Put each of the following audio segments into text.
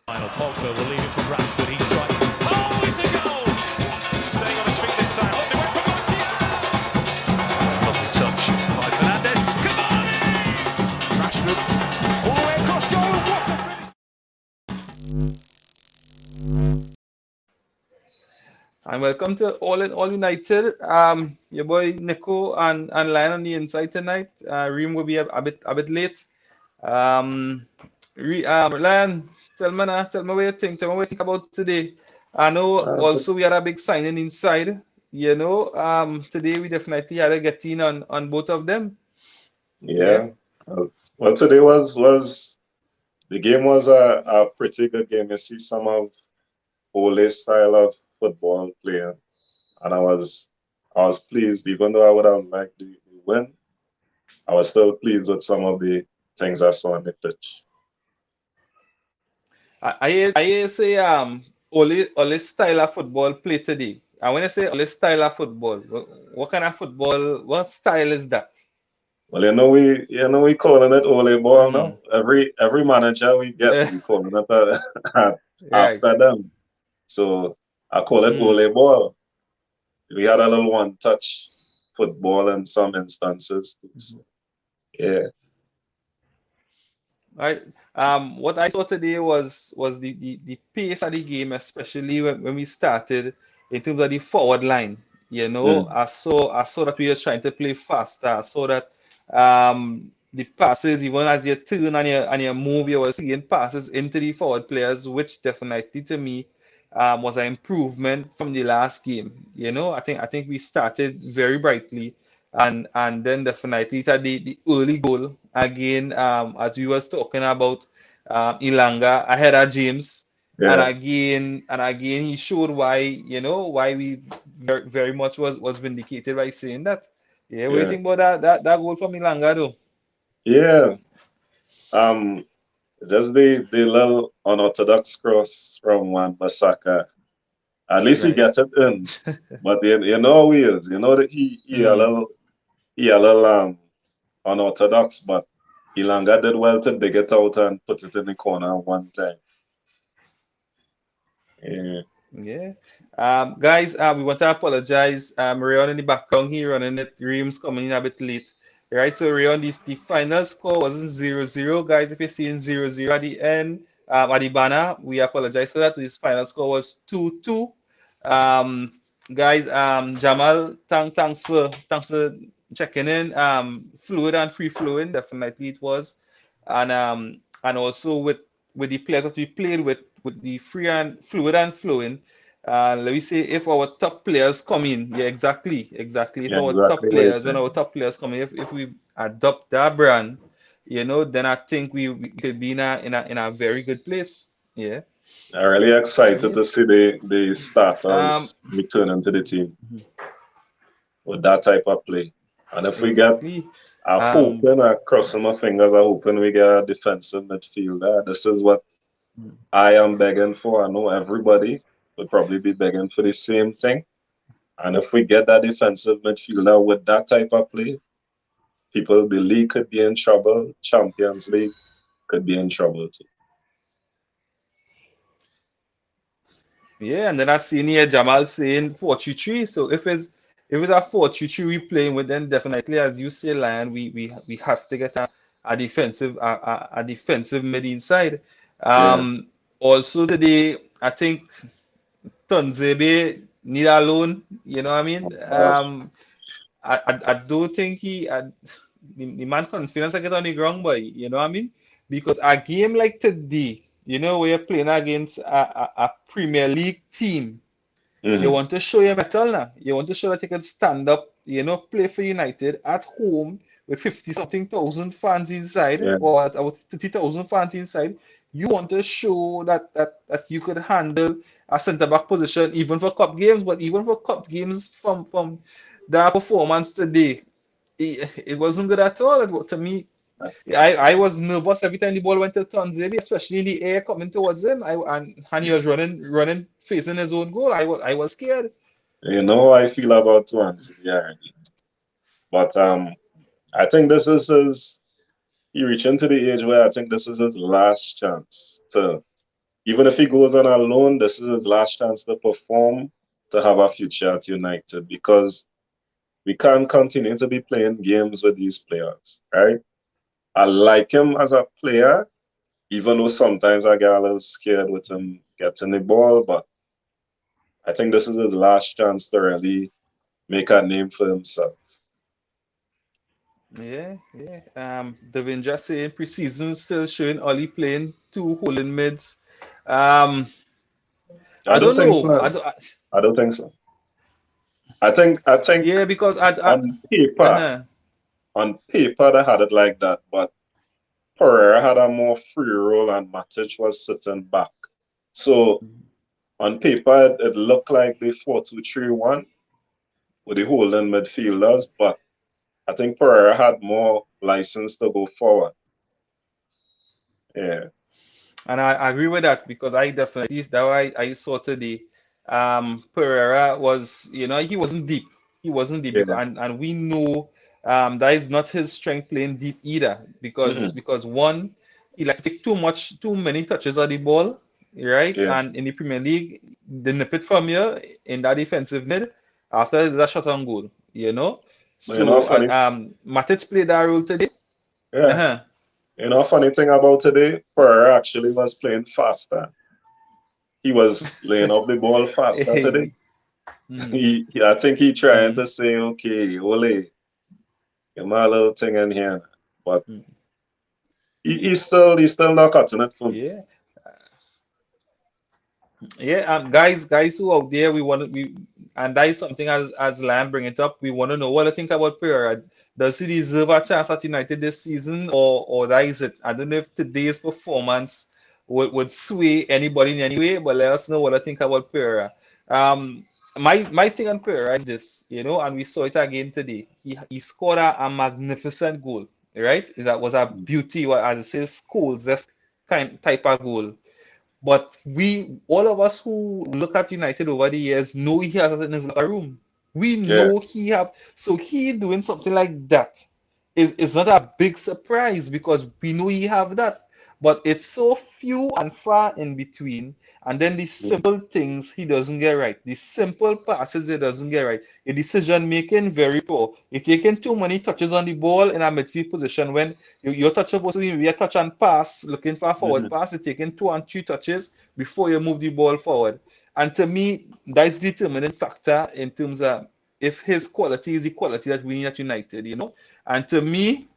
Final Pogba will leave it for Brentford. He strikes. Oh, it's a goal! Staying on his feet this time. Oh, they went for Martial! Lovely touch by Fernandez. Cavani! Rashford all the way across goal. What a finish! And welcome to All in All United. Your boy Nico and Lion on the inside tonight. Reem will be a bit late. Um, Lion, tell me what you think. Tell me what you think about today. I know also we had a big signing inside. Today we definitely had to get in on both of them. Yeah. Yeah. Well, today was the game was a pretty good game. You see some of Ole's style of football playing, and I was pleased, even though I would have liked the win. I was still pleased with some of the things I saw on the pitch. I say Ole style of football play today. And when I say Ole style of football, what kind of football? What style is that? Well, we calling it Ole ball Mm. now. Every manager we get, we calling it Right. after them. So I call it Mm. Ole ball. We had a little one touch football in some instances too. So yeah, Right. What I saw today was the pace of the game, especially when we started in terms of the forward line. mm, I saw that we were trying to play faster. I saw that the passes, even as you turn and you move, you were seeing passes into the forward players, which definitely to me was an improvement from the last game. I think we started very brightly, and then definitely the early goal again, as we was talking about Ilanga ahead of James, and yeah, again he showed why we very much was vindicated by saying that. Yeah, what do you yeah, think about that goal from Ilanga though? yeah. Um, just the little unorthodox cross from Wan Masaka. At least he Right. get it in, but you know how he is. You know that Mm. he a little unorthodox, but Ilanga did well to dig it out and put it in the corner one time. Yeah, Yeah. Guys, we want to apologize. Rayon in the background here running it. Reams coming in a bit late. Right, so Rayon, the final score wasn't 0-0. Guys, if you're seeing 0-0 at the end, at the banner, we apologize for that. This final score was 2-2. Um, guys, Jamal, thanks for checking in. Fluid and free flowing, definitely it was. And also with the players that we played with the free and fluid and flowing. Let me say if our top players come in, yeah, exactly. If yeah, our top exactly what you players, when think. our top players come in, if we adopt that brand, then I think we could be in a very good place. Yeah. I'm really excited Yeah. to see the Um, starters returning to the team with that type of play. And if we get, exactly. I'm Um, hoping, I'm crossing my fingers, I'm hoping we get a defensive midfielder. This is what I am begging for. I know everybody would probably be begging for the same thing. And if we get that defensive midfielder with that type of play, people, the league could be in trouble. Champions League could be in trouble too. Yeah, and then I seen here Jamal saying 4-3-3. So if it's a 4-3-3 we playing with, then definitely, as you say, Lion, we have to get a defensive mid inside. Yeah, Also today, I think Tonzebe need a loan. You know what I mean? uh, I don't think the man confidence I get on the ground, boy. You know what I mean? Because a game like today, where you're playing against a Premier League team, you mhm. want to show your mettle now. You want to show that you can stand up, play for United at home with 50 something thousand fans inside, Yeah, or at about 30,000 fans inside. You want to show that you could handle a centre back position even for cup games, but even for cup games from that performance today, it wasn't good at all. To me, I was nervous every time the ball went to Tanzania, especially in the air coming towards him. And he was running, facing his own goal. I was scared. you know how I feel about Swansea, yeah. But I think this is his. He reaching to the age where I think this is his last chance to, even if he goes on a loan, this is his last chance to perform, to have a future at United, because we can't continue to be playing games with these players, right? I like him as a player, even though sometimes I get a little scared with him getting the ball, but I think this is his last chance to really make a name for himself. Yeah, yeah. Devin just saying preseason still showing Ollie playing two holding mids. Um, I I don't don't think know. so. I don't think so. I think Yeah, because on paper, uh-huh. on paper they had it like that, but Pereira had a more free role and Matic was sitting back. So on paper it looked like the 4-2-3-1 with the holding midfielders, but I think Pereira had more license to go forward. Yeah, And I agree with that because I definitely that why I saw today. Pereira was, he wasn't deep. He wasn't deep because, yeah, and we know that is not his strength playing deep either because mm-mm, because one, he likes to take too many touches of the ball, right? yeah. And in the Premier League, they nip it from you in that defensive mid after that shot on goal, you know. But you know, So funny, Matic played that role today. yeah, Uh-huh. funny thing about today, Pereira actually was playing faster. He was laying up the ball faster today. Hey. Mm, I think he trying mm, to say, okay, Ole, get my little thing in here. But mm. he's still not cutting it for me. Yeah. Yeah, guys who out there, and that is something as Lamb bring it up. We want to know what I think about Pereira. Does he deserve a chance at United this season, or that is it? I don't know if today's performance would sway anybody in any way, but let us know what I think about Pereira. Um, my thing on Pereira is this, and we saw it again today. He scored a magnificent goal, right? That was a beauty, as it says, schools, this kind type of goal. But all of us who look at United over the years know he has it in his locker room. We Yeah. know so he doing something like that is not a big surprise because we know he have that. But it's so few and far in between. And then the Mm, simple things he doesn't get right. The simple passes he doesn't get right. The decision making very poor. He's taking too many touches on the ball in a midfield position when your touch supposed to be a touch and pass, looking for a forward mhm. pass. You're taking 2 and 3 touches before you move the ball forward. And to me, that's the determining factor in terms of if his quality is the quality that we need at United. And to me,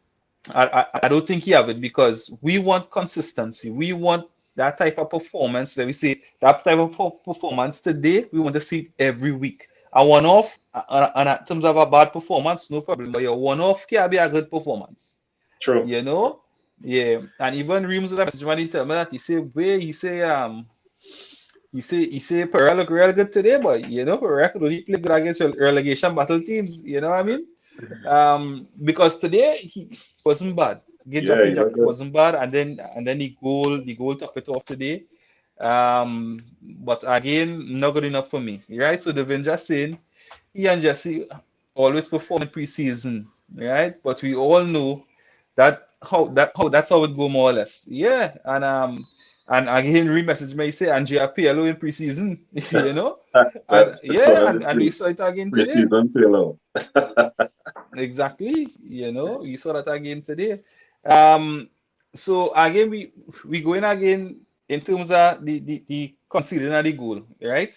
I don't think he have it because we want consistency. We want that type of performance. Let me say that type of performance today. We want to see it every week. A one off, and in terms of a bad performance, no problem. But your one off can be a good performance. True. You know, yeah. And even Reams that message when he tell me that he say Pereira look real good today, but Pereira could only play good against relegation battle teams. You know what I mean? Because today he wasn't bad. Yeah, Gidjaki you look Jack good. wasn't bad, and then the goal topped it off today. But again, not good enough for me. Right? So Devin just saying he and Jesse always perform in preseason, right? But we all know that's how it go more or less. Yeah, and again, re-message me say Andrea Pirlo in preseason, and That's yeah, calling and we the saw it again today. preseason pillow. Exactly, we saw that again today. Um, so again, we going again in terms of the conceding of the goal, right?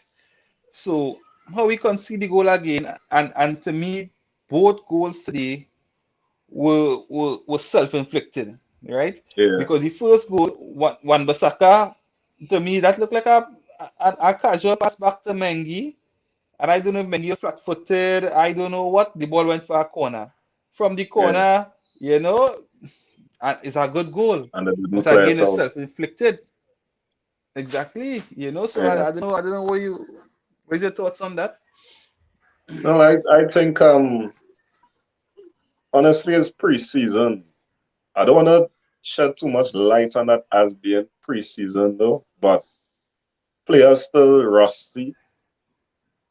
So how we concede the goal again, and to me, both goals today were self-inflicted, right? Yeah, Because the first goal, one Basaka, to me that looked like a casual pass back to Mengi, and I don't know if Mengi was flat-footed. I don't know what. The ball went for a corner. From the yeah. corner, and it's a good goal, And they didn't but clear again, it it's out. self-inflicted. Exactly, So Yeah. I don't know. I don't know what's your thoughts on that? No, I think honestly it's preseason. I don't wanna shed too much light on that as being preseason though, but players still rusty.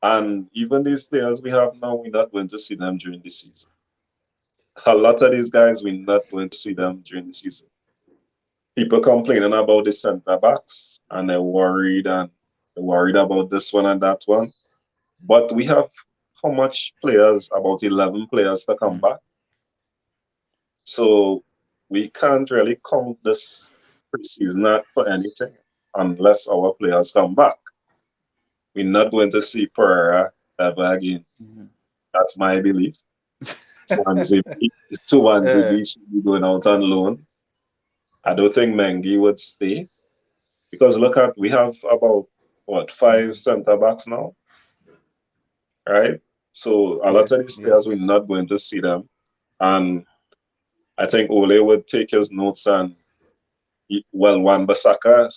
And even these players we have now, we're not going to see them during the season. A lot of these guys, we're not going to see them during the season. people complaining about the centre backs and they're worried about this one and that one. But we have how much players? About 11 players to come back. So we can't really count this preseason for anything unless our players come back. We're not going to see Pereira ever again. That's my belief. Swansea, Swansea Uh, B should be going out on loan. I don't think Mengi would stay because look at we have about what 5 centre backs now, right? So a yeah, lot of these yeah. players we're not going to see them, and I think Ole would take his notes and well, Wan-Bissaka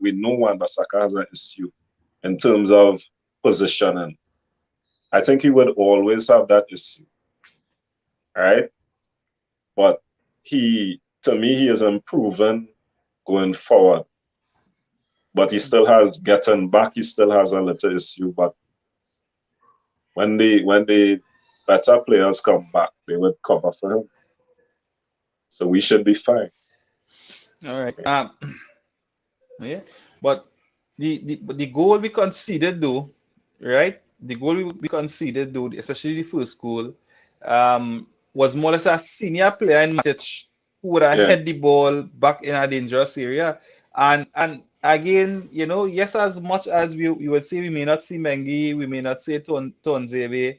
we know Wan-Bissaka has an issue in terms of positioning. I think he would always have that issue, right? But to me, he is improving going forward. But he still has getting back. He still has a little issue. But when the better players come back, they would cover for him. So we should be fine. All right. Yeah, but the goal we conceded though, right? The goal we conceded though, especially the first goal, was more or less a senior player in Matic who would have Yeah, head the ball back in a dangerous area. And again, yes, as much as we would say we may not see Mengi, we may not see Tonzebe,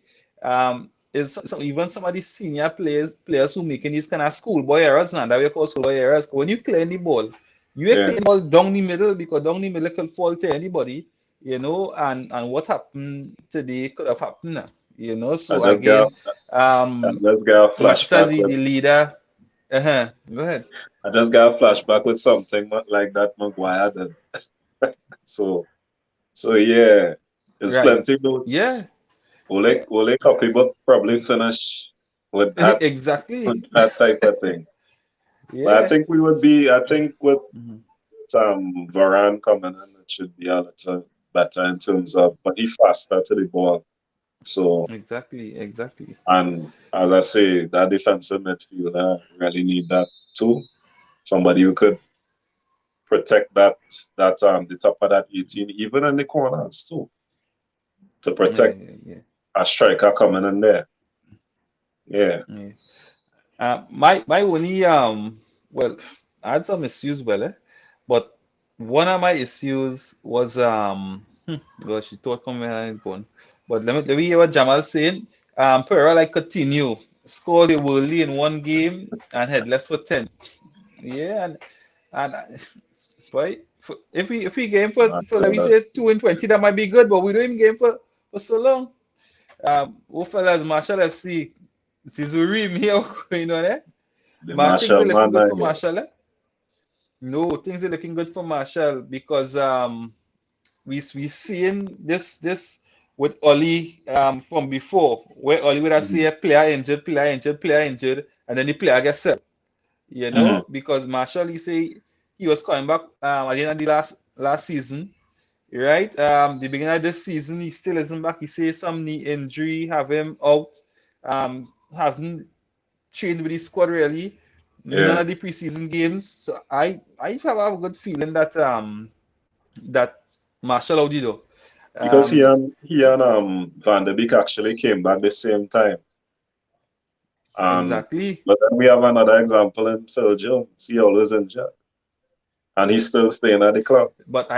is even some of the senior players who making these kind of schoolboy errors now that we call schoolboy errors. When you clear the ball, you are yeah. clearing ball down the middle because down the middle can fall to anybody, and what happened today could have happened now, I So just got again, I um just got a Mattis as flashback the with leader. Go ahead. I just got a flashback with something like that Maguire did. So yeah, there's Right. plenty Yeah. notes. Yeah. Ole copybook probably finish with that with Exactly. that type of thing. But I Yeah. think we would be. I think with Mhm. Varane coming in, it should be a little better in terms of. But he faster to the ball. So Exactly. and as I say, that defensive midfielder really need that too. Somebody who could protect that the top of that 18, even in the corners too, to Yeah, protect yeah, a striker coming in there. Yeah. yeah. My only well, I had some issues, but one of my issues was gosh, she thought coming behind bone. But let me hear what Jamal saying. Pereira like continue scores a worldly in one game and headless for 10. Yeah, and boy, if we game for let me Uh, say 2 and 20, that might be good, but we don't even game for so long. What fellas, Marshall FC, Zizurim here, there. the But things are Marshall looking man, good for yeah. Marshall. No, things are looking good for Marshall because we seeing this with Oli from before, where Oli would have Mhm. say a player injured, player injured, and then the player gets set. Mhm. Because Marshall he say he was coming back at the end of the last season, right? The beginning of this season he still isn't back. He say some knee injury have him out. Haven't trained with the squad really. None Yeah. of the preseason games. So I have a good feeling that Marshall Audido. Because he Um, and he and Van de Beek actually came back the same time. And exactly. but then we have another example in Phil Jones. He always injured. And he's still staying at the club. But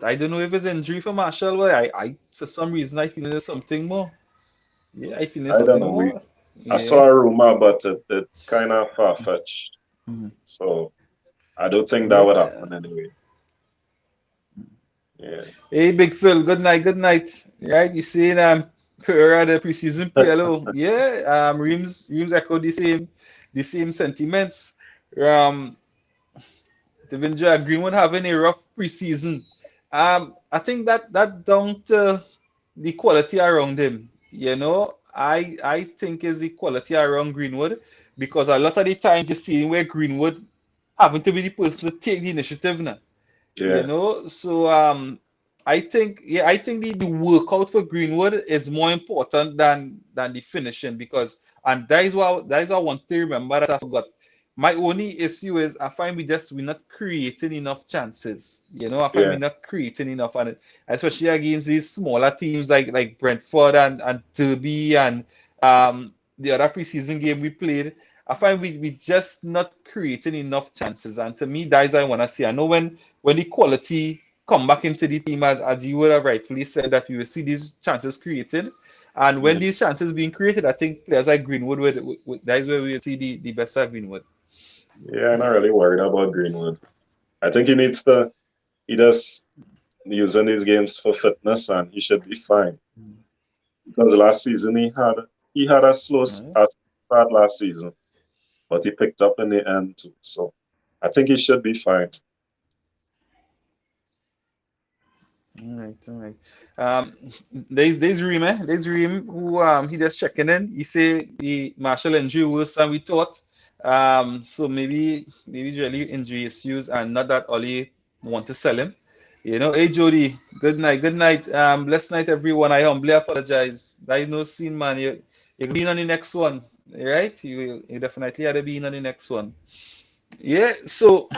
I don't know if it's injury for Marshall, but I for some reason I feel there's something more. Yeah, I feel there's I don't something know. more. I saw Yeah. a rumor, but it kind of far fetched. Mhm. So I don't think that would Yeah. happen anyway. Yeah. Hey, Big Phil. Good night. Good night. Right, you seeing Pereira the preseason player? Hello. Yeah. Reams echo the same sentiments. Um, Devindra Greenwood having a rough preseason. I think that down to the quality around him. I think is the quality around Greenwood because a lot of the times you see where Greenwood having to be the person to take the initiative now. Yeah. So I think the workout for Greenwood is more important than the finishing because and that is what I want to remember that I forgot. My only issue is I find we're not creating enough chances. I find Yeah. we're not creating enough, and especially against these smaller teams like Brentford and Derby and the other preseason game we played. I find we just not creating enough chances, and to me, that's what I want to see. I know when the quality come back into the team, as you would have rightfully said, that we will see these chances created. And when these chances being created, I think players like Greenwood, that is where we will see the best of Greenwood. Yeah, I'm not really worried about Greenwood. I think he just using these games for fitness and he should be fine. Because last season he had a slow start last season, but he picked up in the end too. So I think he should be fine. All right. There's Reem who he just checking in. He say the Marshall injury worse than we thought. So maybe really injury issues and not that Ollie want to sell him. Hey Jody, good night. Blessed night everyone. I humbly apologize. I no scene man. You're being on the next one, right? You definitely had to be on the next one. Yeah, so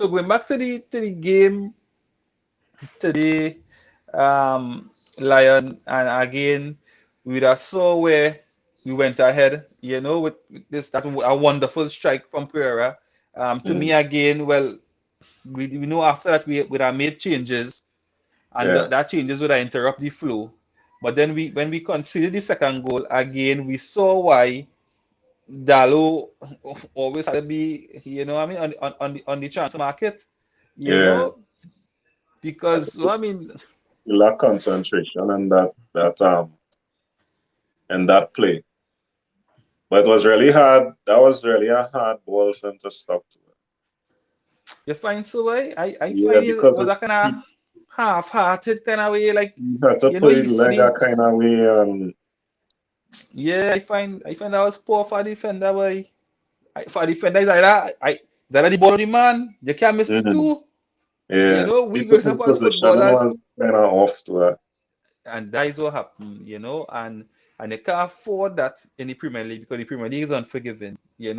going back to the game today, Lion, and again we just saw where we went ahead, with this that a wonderful strike from Pereira. To me again, well, we know after that we would have made changes, and Yeah. that changes would have interrupt the flow. But then when we conceded the second goal again, we saw why Dalo always had to be, I mean, on the transfer market, you Yeah. know, because I mean, He lacked concentration and that play. But it was really hard. That was really a hard ball for him to stop to. you find so I Yeah, find it because was a kind of half-hearted kind of way, like he had to put you his see leg a kind of way and yeah, I find that was poor for the defender, boy. For the defender, is like that, that the ball of the man, you can't miss the mhm, two. yeah. We People growing up his as positioning footballers, was kind of off to it. and that is what happened, and you can't afford that in the Premier League because the Premier League is unforgiving, and When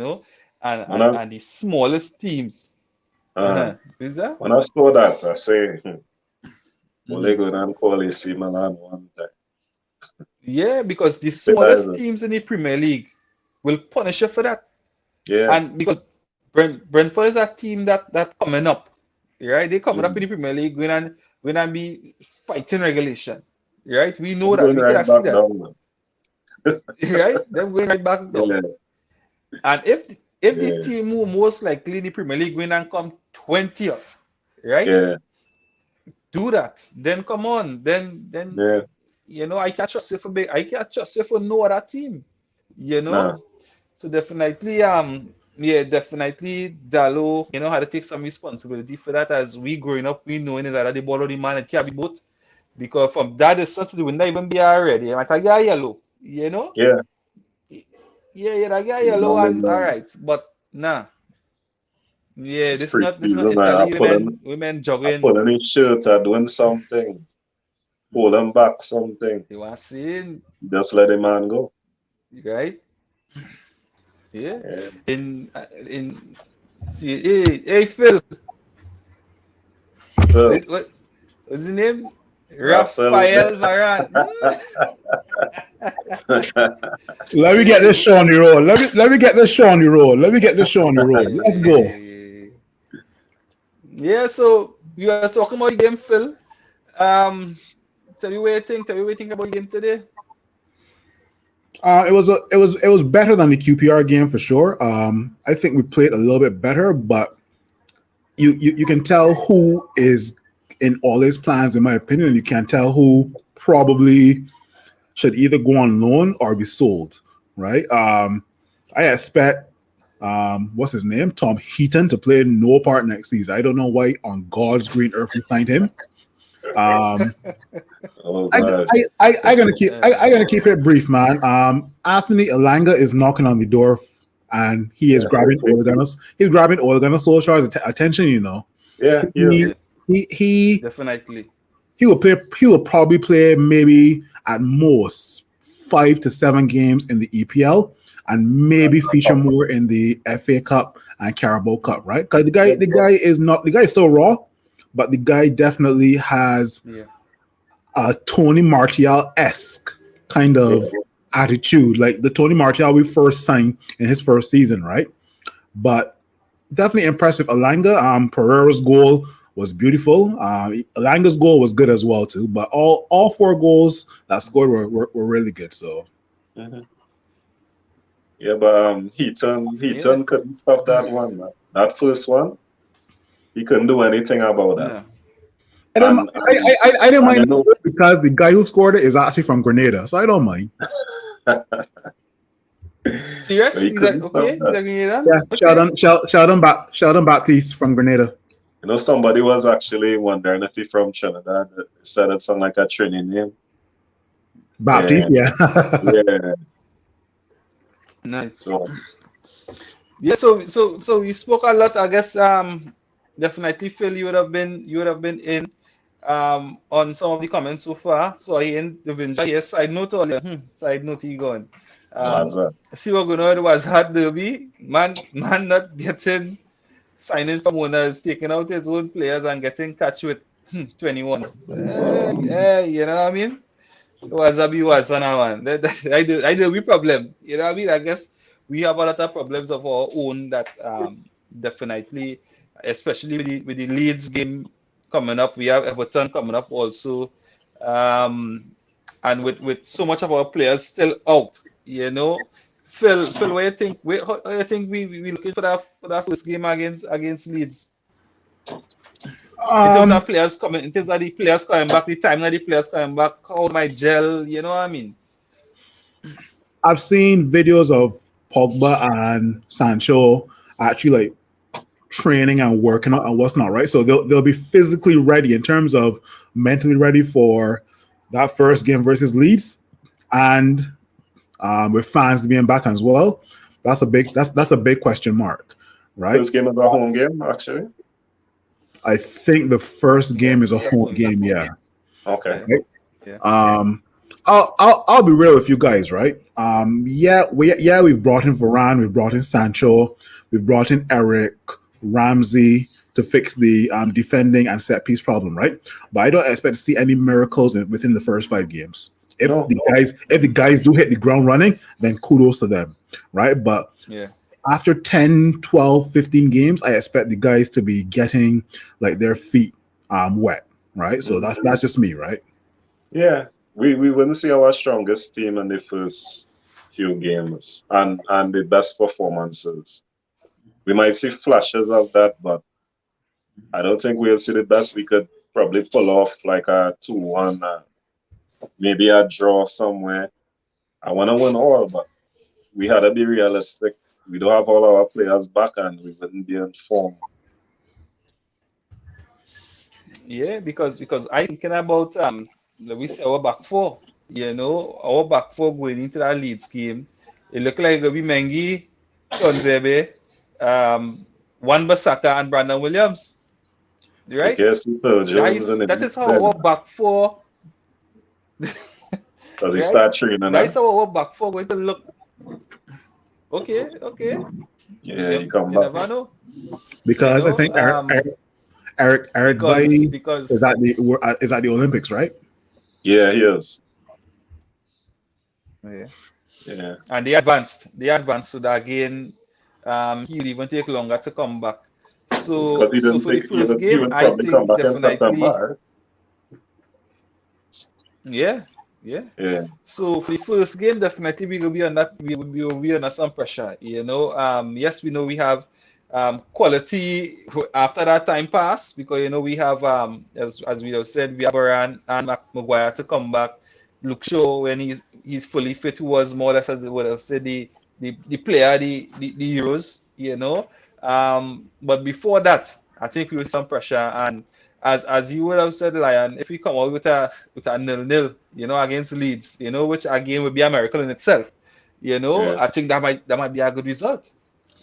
and, I and the smallest teams. uh, Is that? when I saw that, I say, Mhm. Ole go and call AC Milan one time. Yeah, because the Say that is smallest teams in the Premier League will punish you for that. yeah. And because Brentford is a team that coming up, right? They coming up in Mm. the Premier League, going and be fighting regulation, right? We know I'm that. going We can right see back that, down now. right? They're going right back down. Yeah, And if the yeah, team who most likely in the Premier League going and come 20th, right? yeah, Do that. Then come on. Then yeah. I can't trust you for big. I can't trust you for no other team. You Nah. know. So definitely, yeah, definitely Dalo, had to take some responsibility for that. As we growing up, we knowing is that the ball of the man, it can't be both. Because from that distance, it will not even be already. I might get yellow, Yeah. Yeah, that guy You yellow know, and all right. But nah. Yeah, it's this not preseason. I Italy women jogging. pull on his shirt, I doing something, pull him back something. You want seeing, Just let the man go. right? Yeah. Yeah. In see, hey Phil, So, what's his name? Rafael, Rafael Varane. Let me get this show on the road. Let me get this show on the road. Let me get this show on the road. Let's go. Yeah, so we were talking about the game, Phil. Tell me what you think. Tell me what you think about the game today. It was better than the QPR game for sure. I think we played a little bit better, but you can tell who is in all his plans, in my opinion, and you can tell who probably should either go on loan or be sold. Right? I expect what's his name, Tom Heaton, to play no part next season. I don't know why on God's green earth we signed him. oh I God. gonna keep it brief, man. Anthony Elanga is knocking on the door, and he is grabbing Ole Gunnar Solskjaer's attention. Yeah, yeah. He Definitely. he will play. He will probably play maybe at most 5 to 7 games in the EPL, and maybe feature more in the FA Cup and Carabao Cup, right? Because the guy is still raw, but the guy definitely has a Tony Martial-esque kind of attitude, like the Tony Martial we first signed in his first season, right? But definitely impressive. Alanga, Pereira's goal was beautiful. Alanga's goal was good as well too. But all 4 goals that scored were really good. So yeah, but Heaton couldn't stop that one. Man. That first one, he couldn't do anything about that. I didn't mind because the guy who scored it is actually from Grenada, so I don't mind. Serious? Is that okay? Is that Grenada? Yeah, okay. Shout him back, please, from Grenada. You know, somebody was actually wondering if he's from Trinidad. They said it sounded like a Trini name. Baptiste, yeah. Yeah. Nice. So we spoke a lot. I guess definitely Phil, you would have been in on some of the comments so far. So I in the Vinja here. Side note earlier. Side note he gone. See what going on was hard derby. Man not getting signing from owners, taking out his own players and getting catch with 21. You know what I mean? Was on our one. I do we problem. You know what I mean? I guess we have a lot of problems of our own that definitely, especially with the Leeds game coming up. We have Everton coming up also. And with so much of our players still out, you know. Phil, what do you think? How do you think we looking for that first game against Leeds? In terms of players coming, in terms of the players coming back, the time that the players coming back, how my gel, you know what I mean? I've seen videos of Pogba and Sancho actually like training and working out and what's not, right? So they'll be physically ready in terms of mentally ready for that first game versus Leeds, and with fans being back as well. That's a big question mark, right? First game is a home game, actually. I think the first game is a home game. Yeah. Okay. Right? Yeah. I'll be real with you guys, right? We've brought in Varane, we've brought in Sancho, we've brought in Eric, Ramsey to fix the defending and set piece problem, right? But I don't expect to see any miracles within the first 5 games. If the guys do hit the ground running, then kudos to them, right? But after 10, 12, 15 games, I expect the guys to be getting like their feet wet, right? So that's just me, right? Yeah, we wouldn't see our strongest team in the first few games and the best performances. We might see flashes of that, but I don't think we'll see the best. We could probably pull off like a 2-1, maybe a draw somewhere. I want to win all, but we had to be realistic. We don't have all our players back, and we wouldn't be in form. Yeah, because I thinking about we say our back 4. You know, our back 4 going into that Leeds game. It looked like it'll be Mengi, Tonzebe, Wan-Bissaka, and Brandon Williams. Right? That is how our back 4. Because he start training. That's how our back 4 going to look. Okay. Yeah, you never know. Because you know, I think Eric because is at the Olympics, right? Yeah, he is. Yeah. And they advanced to that again. He would even take longer to come back. So for the first game, I think definitely. Yeah. So for the first game, definitely we will be under some pressure. You know, yes, we know we have quality after that time pass, because you know we have as we have said, we have Varane and Maguire to come back. Luke Shaw, when he's fully fit, who was more or less, as I would have said, the player, the heroes, you know. But before that, I think we will some pressure, and as you would have said, Lion, if we come out with a 0-0, you know, against Leeds, you know, which again would be a miracle in itself, you know, I think that might be a good result.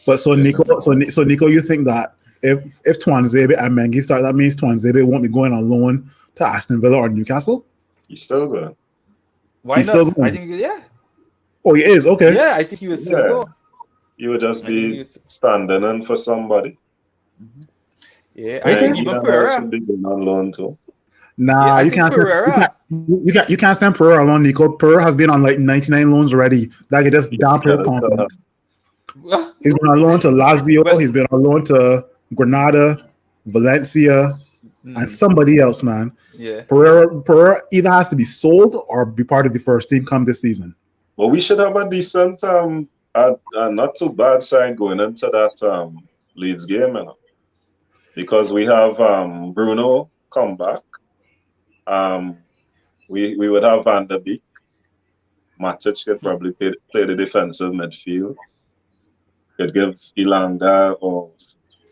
But so Nico, you think that if Tuanzebe and Mengi start, that means Tuanzebe won't be going on loan to Aston Villa or Newcastle? He's still good. Why not? I think, yeah. Oh, he is? Okay. Yeah, I think he will still go. You would just I think be standing in for somebody. Yeah, I Okay. think even Ian Pereira. could be going on loan too. Nah, I you think can't. Pereira. You can't send Pereira alone, Nico. Pereira has been on like 99 loans already. That could just dampen his confidence. He's been on loan to Lazio. Well, He's been on loan to Granada, Valencia, and somebody else, man. yeah. Pereira either has to be sold or be part of the first team come this season. But we should have a decent, not too bad side going into that Leeds game, you know, because we have Bruno come back. We would have Van der Beek. Matic could probably play the defensive midfield. Could give Ilanga or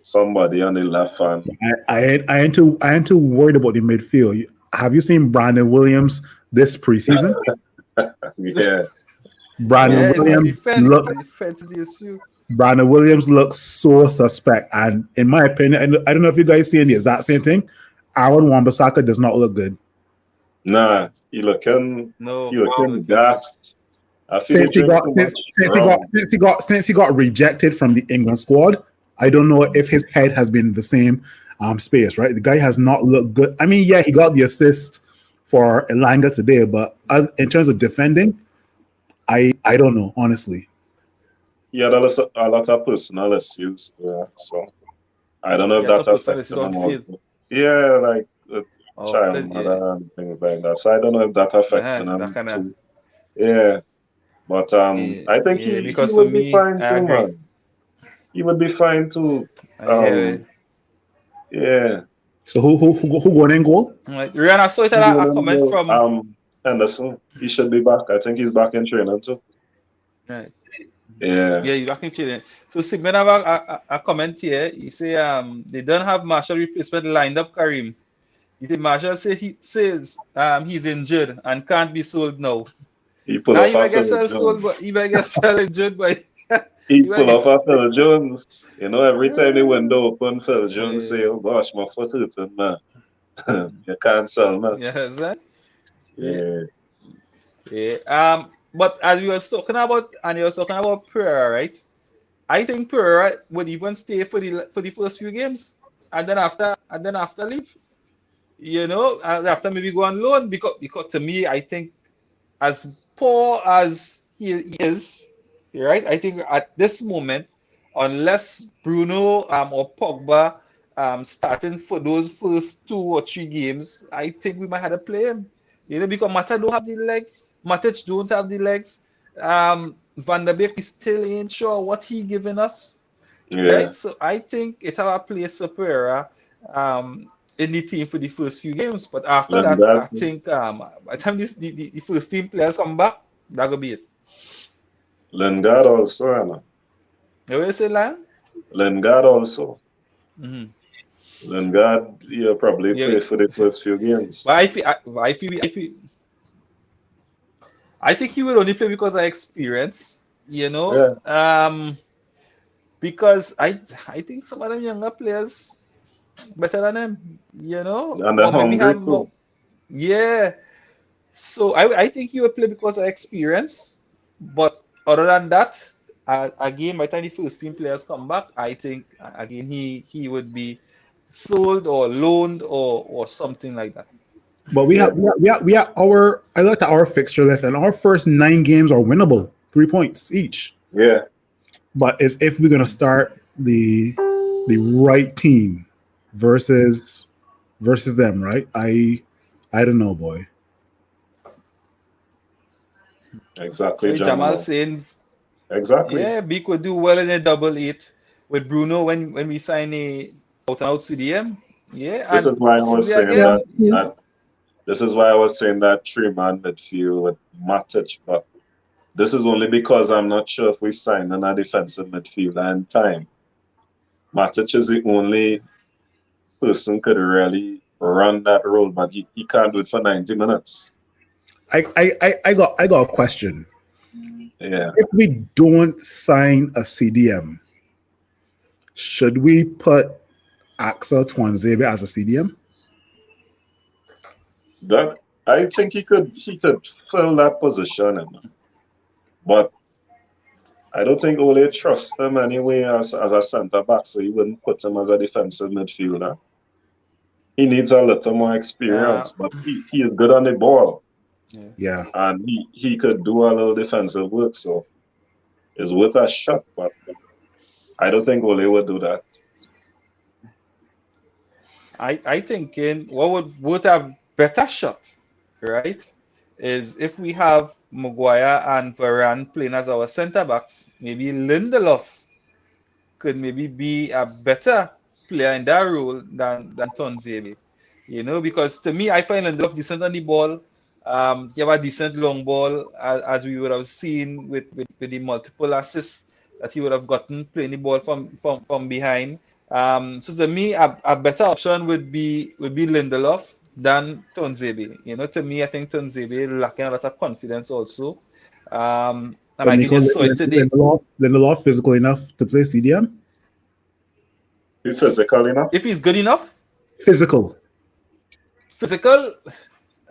somebody on the left hand. I ain't too worried about the midfield. Have you seen Brandon Williams this preseason? Yeah, Brandon Yeah, it's the Williams defense. The looks defense is the issue. Brandon Williams looks so suspect, and in my opinion, I don't know if you guys seeing the exact same thing. Aaron Wan-Bissaka does not look good. nah, he looking gassed. I feel Since he got rejected from the England squad, I don't know if his head has been in the same space. Right, the guy has not looked good. I mean, yeah, he got the assist for Elanga today, but in terms of defending, I don't know honestly. He had a lot of personal issues there, so I don't know if that affected him also. Yeah, like child mother and things like that. So I don't know if that affected him too. Yeah, but I think he would be fine too, man. He would be fine too. Yeah. So who going in goal? Rian, I saw it a comment from Henderson. He should be back. I think he's back in training too. Right. Yeah. Yeah, he's back in training. So Sigmund have a comment here. He say they don't have Marshall replacement lined up, Karim. He said Marshall says he's injured and can't be sold now. He pull off might get sold injured, but he pull off Phil Jones. You know, every time the window open, Phil Jones say, "Oh gosh, my foot hurting, man." You can't sell, man. Yes, sir. Yeah. Yeah. But as we were talking about, and you were talking about Pereira, right? I think Pereira would even stay for the first few games, and then after leave. You know, after maybe go on loan, because to me, I think as poor as he is, right? I think at this moment, unless Bruno or Pogba starting for those first 2 or 3 games, I think we might have to play him. You know, because Mata don't have the legs, Matic don't have the legs. Van der Beek is still ain't sure what he giving us. Yeah. Right? So I think it have a place for Pereira in the team for the first few games. But after that, I think by the time the first team players come back, that'll be it. Lingard also, Anna. You will say Lang? Lingard also. Mm-hmm. Lingard, he'll probably play for the first few games. But I think he will only play because of experience, you know. Yeah. Because I think some of them younger players better than him, you know. And they're hungry too. Yeah. So I think he will play because of experience. But other than that, again, by the time the first team players come back, I think again he would be sold or loaned or something like that. But we have our. I looked at our fixture list, and our first 9 games are winnable, 3 points each. Yeah. But it's if we're gonna start the right team versus them, right? I don't know, boy. Exactly, Jamal saying exactly. Yeah, Beak would do well in a 8-8 with Bruno when we sign a out CDM. Yeah, this is why I was saying that. This is why I was saying that 3-man midfield with Matic, but this is only because I'm not sure if we sign a defensive midfielder in time. Matic is the only person could really run that role, but he can't do it for 90 minutes. I got a question. Yeah. If we don't sign a CDM, should we put Axel Tuanzebe as a CDM? That I think he could fill that position, but I don't think Ole trusts him anyway as a centre back, so he wouldn't put him as a defensive midfielder. He needs a little more experience, but he is good on the ball. Yeah. And he could do a little defensive work, so it's worth a shot, but I don't think Ole would do that. I thinking what would have better shot, right? Is if we have Maguire and Varane playing as our centre backs, maybe Lindelof could maybe be a better player in that role than Tonzebe. You know, because to me, I find Lindelof decent on the ball. He have a decent long ball, as we would have seen with the multiple assists that he would have gotten playing the ball from behind. So to me, a better option would be Lindelof than Tonzebe. You know, to me, I think Tonzebe lacking a lot of confidence also. And But I think Nico, you saw it today. Lindelof physical enough to play CDM? He's physical enough. If he's good enough, Physical.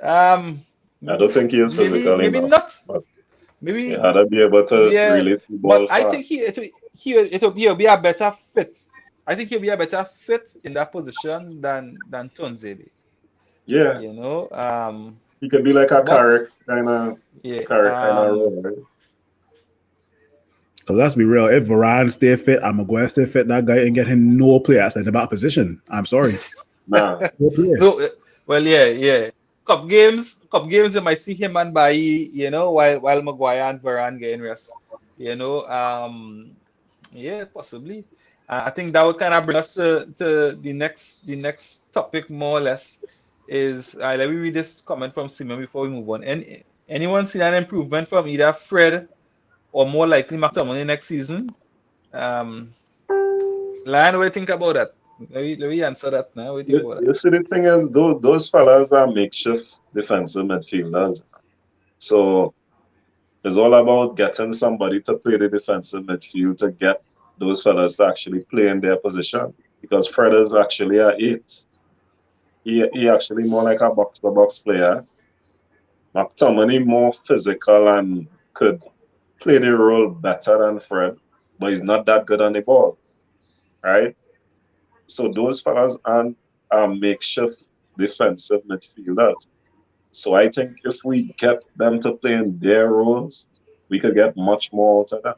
I don't think he is physical maybe enough. not. But Maybe he had to be able to really ball but I fast. think he'll be a better fit. I think he'll be a better fit in that position than Tonzebe. Yeah, You know, he could be like a but Carrick kind of yeah, role, right? So let's be real. If Varane stay fit and Maguire stay fit, that guy ain't getting no play at centre back position. I'm sorry. Nah, No play. no, well, yeah. Cup games, you might see him and Bailly, you know, while Maguire and Varane getting rest. You know, yeah, possibly. I think that would kind of bring us to the next topic, more or less. Is let me read this comment from Simon before we move on. Anyone seen an improvement from either Fred or more likely McTominay next season? Lion, what do you think about that? Let me answer that now. What do you think about that? you see, the thing is, those fellas are makeshift defensive midfielders. So it's all about getting somebody to play the defensive midfield to get those fellas to actually play in their position. Because Fred is actually a 8. He actually more like a box-to-box player. McTominay more physical and could play the role better than Fred, but he's not that good on the ball, right? So those fellas aren't makeshift defensive midfielders. So I think if we get them to play in their roles, we could get much more out of them.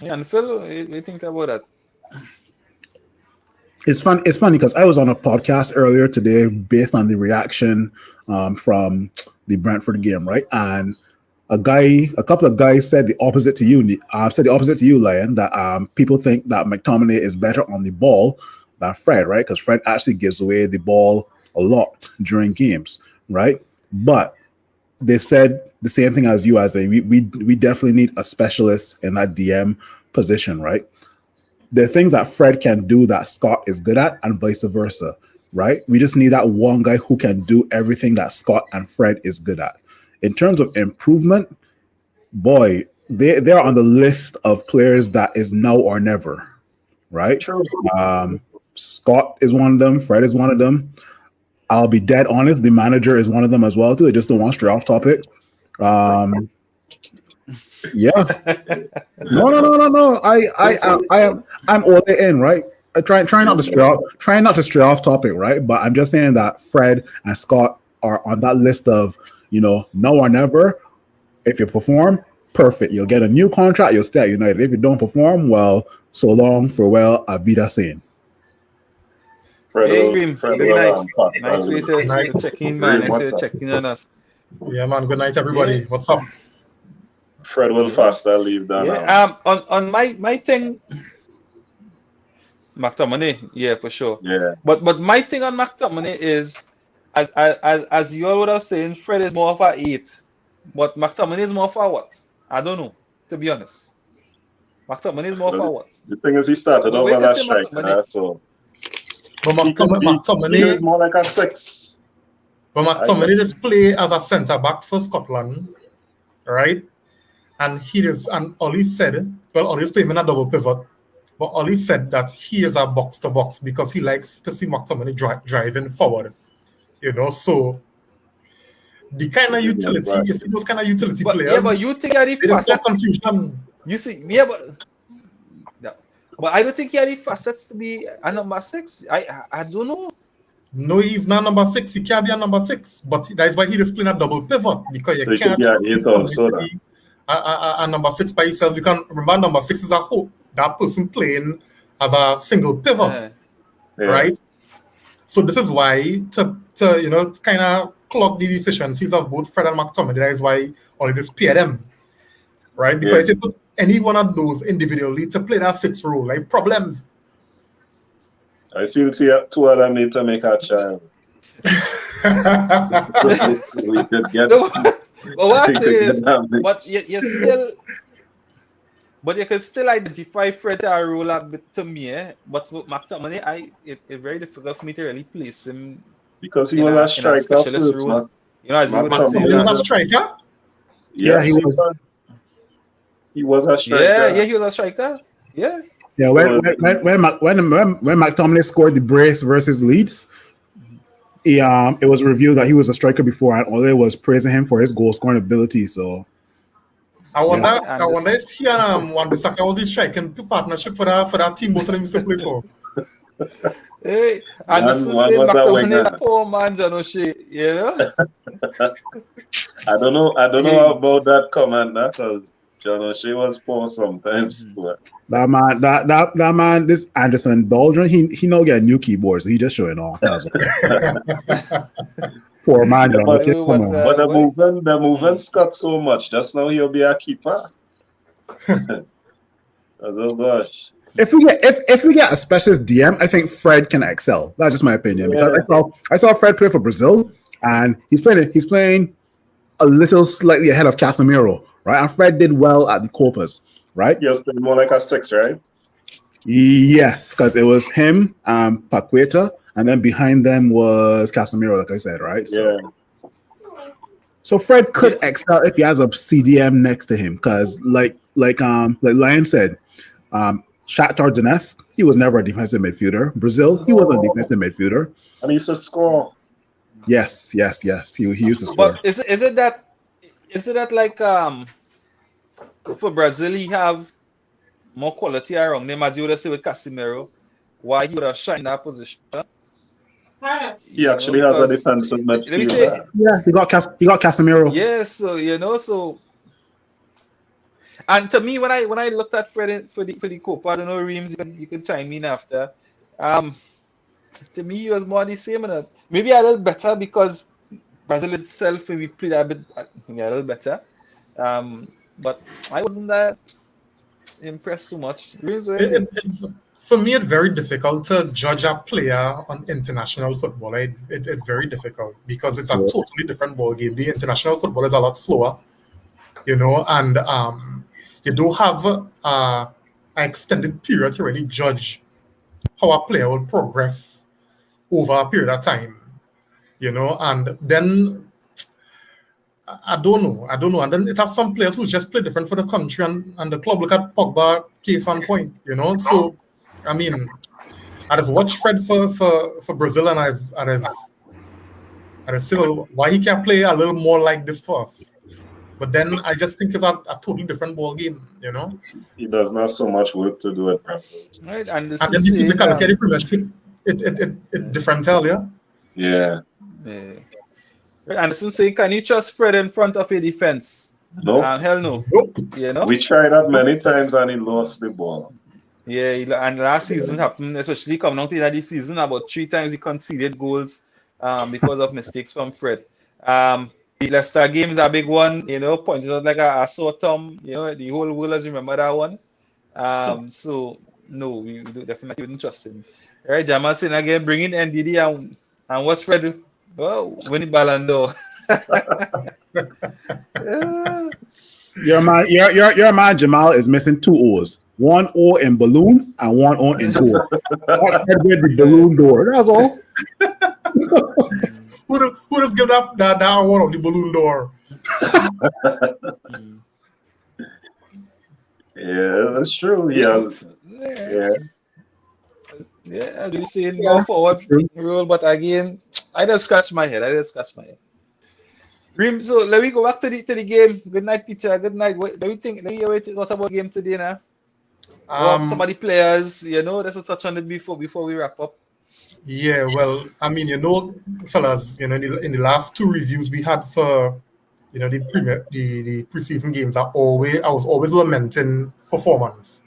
Yeah, and Phil, what do you think about that? It's fun. It's funny because I was on a podcast earlier today based on the reaction from the Brentford game, right? And a couple of guys said the opposite to you. Lion. That people think that McTominay is better on the ball than Fred, right? Because Fred actually gives away the ball a lot during games, right? But they said the same thing as you, as we definitely need a specialist in that DM position, right? There are things that Fred can do that Scott is good at, and vice versa, right? We just need that one guy who can do everything that Scott and Fred is good at. In terms of improvement, boy, they're on the list of players that is now or never, right? True. Scott is one of them. Fred is one of them. I'll be dead honest. The manager is one of them as well too. I just don't want straight off topic. Yeah. No. I'm all in, right? I try not to stray off topic, right? But I'm just saying that Fred and Scott are on that list of, now or never. If you perform, perfect. You'll get a new contract. You'll stay at United. If you don't perform, well, so long, farewell, auf Wiedersehen. Hey, Grim. Nice way to check in, man. Nice way to check in on us. Yeah, man. Good night, everybody. Yeah. What's up? Fred will faster leave than Yeah. On my thing, McTominay, yeah, for sure. Yeah. But my thing on McTominay is, as you all would have saying, Fred is more of a 8, but McTominay is more for what? I don't know, to be honest. McTominay is more for what? The thing is, he started off as a striker, so. But McTominay he is more like a 6. But McTominay just play as a centre back for Scotland, right? And Ollie said, Ollie's playing in a double pivot, but Ollie said that he is a box to box because he likes to see McTominay driving forward, so The kind of utility, you see those kind of utility But players. yeah, but you think you're the It is just facets. confusion. You see, yeah, but I don't think he had the facets to be a number 6. I don't know. No, he's not number 6. He can't be a number 6. But that's why he is playing a double pivot, because you So he can't could be an trust 8 him also. to be a number 6 by himself. You can remember number 6 is a hope. That person playing as a single pivot, Yeah. right? So this is why to kind of clock the deficiencies of both Fred and McTominay. That is why all this pair them, right? Because if you put any one of those individually to play that 6 role, like problems. I feel two of them need to make a child. We could get. But what we could is? get that mix. But you still. But you can still identify Fred a role a bit to me, But with McTominay, it's very difficult for me to really place him Because he in was a a striker specialist first, role. You know, as you would have McTominay said He was that. a striker. Yes, he was. He was a striker. Yeah, he was a striker. Yeah. Yeah, when McTominay scored the brace versus Leeds, it was revealed that he was a striker before, and Ole was praising him for his goal scoring ability. So I wonder Yeah. if he and Wan-Bissaka was the striking partnership for that team both of them used to play for. Hey, and this is One saying was a McTominay, winger. that poor man, John O'Shea, you know? I don't know about that comment, because John O'Shea was poor sometimes. But that man, this Anderson Doldren, he no get new keyboards, so he just showing off. That's all. Poor man, Yeah, John but- O'Shea, come on. But the movements cut so much. Just now he'll be a keeper. Oh gosh. If we get a specialist DM, I think Fred can excel. That's just my opinion, because I saw Fred play for Brazil, and he's playing a little slightly ahead of Casemiro, right? And Fred did well at the Copas, right? He was playing more like a 6, right? Yes, because it was him, Paqueta, and then behind them was Casemiro, like I said, right? So Fred could excel if he has a CDM next to him, because like Lion said, Shakhtar Donetsk, he was never a defensive midfielder. Brazil, he wasn't a defensive midfielder. And he used to score. Yes. He used to score. But is it that like for Brazil he have more quality around him, as you would have said with Casemiro, why he would have shined in that position? He actually has a defensive midfielder. Yeah, he got Casemiro. Yeah, so and to me, when I looked at Fred for the Copa, I don't know, Reams, you can chime in after. To me, he was more the same. Maybe a little better because Brazil itself maybe played a little better. But I wasn't that impressed too much. For me, it's very difficult to judge a player on international football. It's very difficult because it's a totally different ball game. The international football is a lot slower, and you don't have an extended period to really judge how a player will progress over a period of time, and then I don't know. And then it has some players who just play different for the country and the club. Look at Pogba, case on point, So, I mean, I just watched Fred for Brazil, and I still why he can't play a little more like this for us. But then I just think it's a totally different ball game, He does not so much work to do it properly. Right, and then the physicality of the Premiership, it different tell, yeah. Yeah. Anderson saying, can you trust Fred in front of a defense? No. Hell no. Nope. We tried that many times and he lost the ball. Yeah, and last season happened, especially coming out in the season, about 3 times he conceded goals because of mistakes from Fred. The Leicester game is a big one, pointed out like a sore thumb, the whole world has remembered that one. So, no, we definitely wouldn't trust him. All right, Jamal saying again, bring in NDD and watch Fred do. Oh, winning Ballon d'Or. Your man Jamal is missing 2 O's. 1 O in balloon and 1 O in door. Watch Fred with the balloon door. That's all. Who does give that award of the balloon door? Yeah, that's true. Yeah. Yeah, as we say, no forward rule, but again, I just scratch my head. Rim, so let me go back to the game. Good night, Peter. Good night. What do you think? Let me hear what about the game today now. Some of the players, there's a touch on it before we wrap up. Yeah, well, I mean, fellas, in the last two reviews we had for, the preseason games, I was always lamenting performance,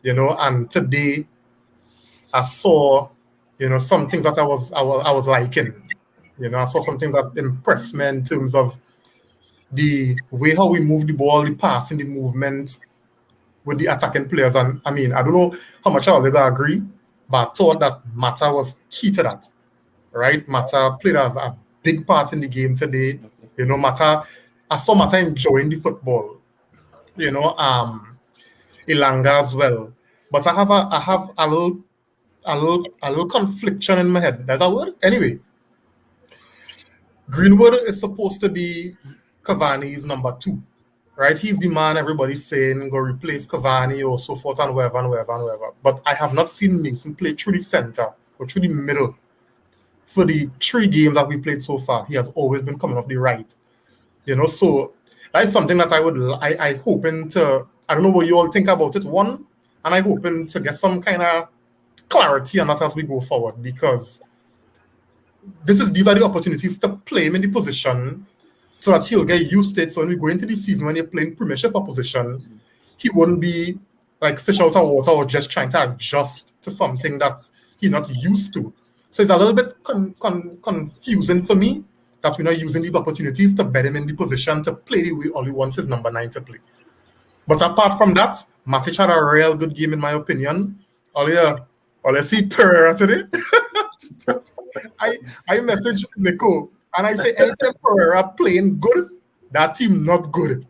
and today I saw, some things that I was liking, I saw some things that impressed me in terms of the way how we move the ball, the passing, the movement with the attacking players, and I mean, I don't know how much I'll ever agree, but I thought that Mata was key to that. Right, Mata played a big part in the game today. Mata, I saw Mata enjoying the football. Ilanga as well. But I have a little confliction in my head. That's a word. Anyway, Greenwood is supposed to be Cavani's number 2, right? He's the man everybody's saying go replace Cavani or so forth and wherever. But I have not seen Mason play through the center or through the middle. For the 3 games that we played so far, he has always been coming off the right. So that is something that I hoping to, I don't know what you all think about it, one, and I hoping to get some kind of clarity on that as we go forward, because these are the opportunities to play him in the position so that he'll get used to it. So when we go into the season, when you're playing Premiership opposition, he wouldn't be like fish out of water or just trying to adjust to something that he's not used to. So it's a little bit confusing for me that we're not using these opportunities to bet him in the position to play the way Oli wants his number 9 to play. But apart from that, Matic had a real good game in my opinion. Let's see Pereira today. I message Nico and I say anytime Pereira playing good, that team not good.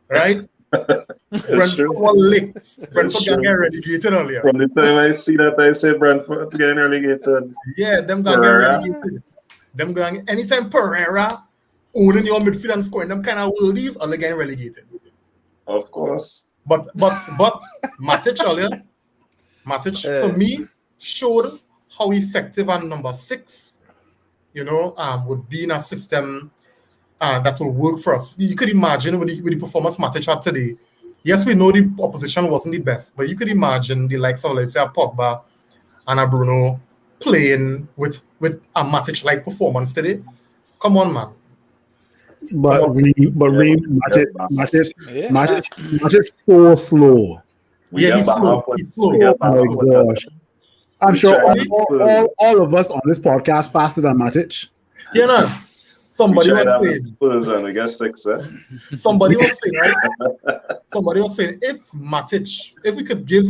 Right? Brentford were licks. Brentford got relegated earlier. From the time I see that, I say Brentford getting relegated. Yeah, them got relegated. Them going anytime Pereira owning your midfield and scoring them kind of worldies, are they getting relegated? Of course. But Matic earlier, for me showed how effective our number 6, would be in a system that will work for us. You could imagine with the performance Matic had today. Yes, we know the opposition wasn't the best, but you could imagine the likes of, let's say, a Pogba and a Bruno playing with a Matic-like performance today. Come on, man. Matic so slow. Yeah, he's slow. Oh my gosh. I'm sure all of us on this podcast faster than Matic. Yeah, Somebody was saying. I guess 6, Somebody was saying, right? Somebody was saying, if we could give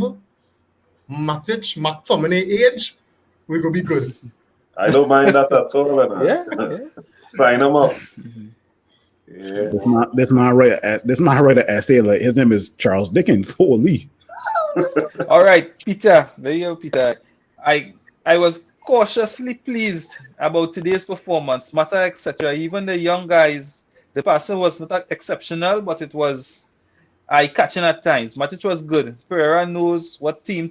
Matic, McTominay age, we could be good. I don't mind that at all. Yeah. Sign him up. Yeah. This man write an essay like his name is Charles Dickens. Holy. All right, Peter. There you go, Peter. I was cautiously pleased about today's performance, Mata, etc. Even the young guys, the passing was not exceptional, but it was eye-catching at times. Matic was good. Pereira knows what team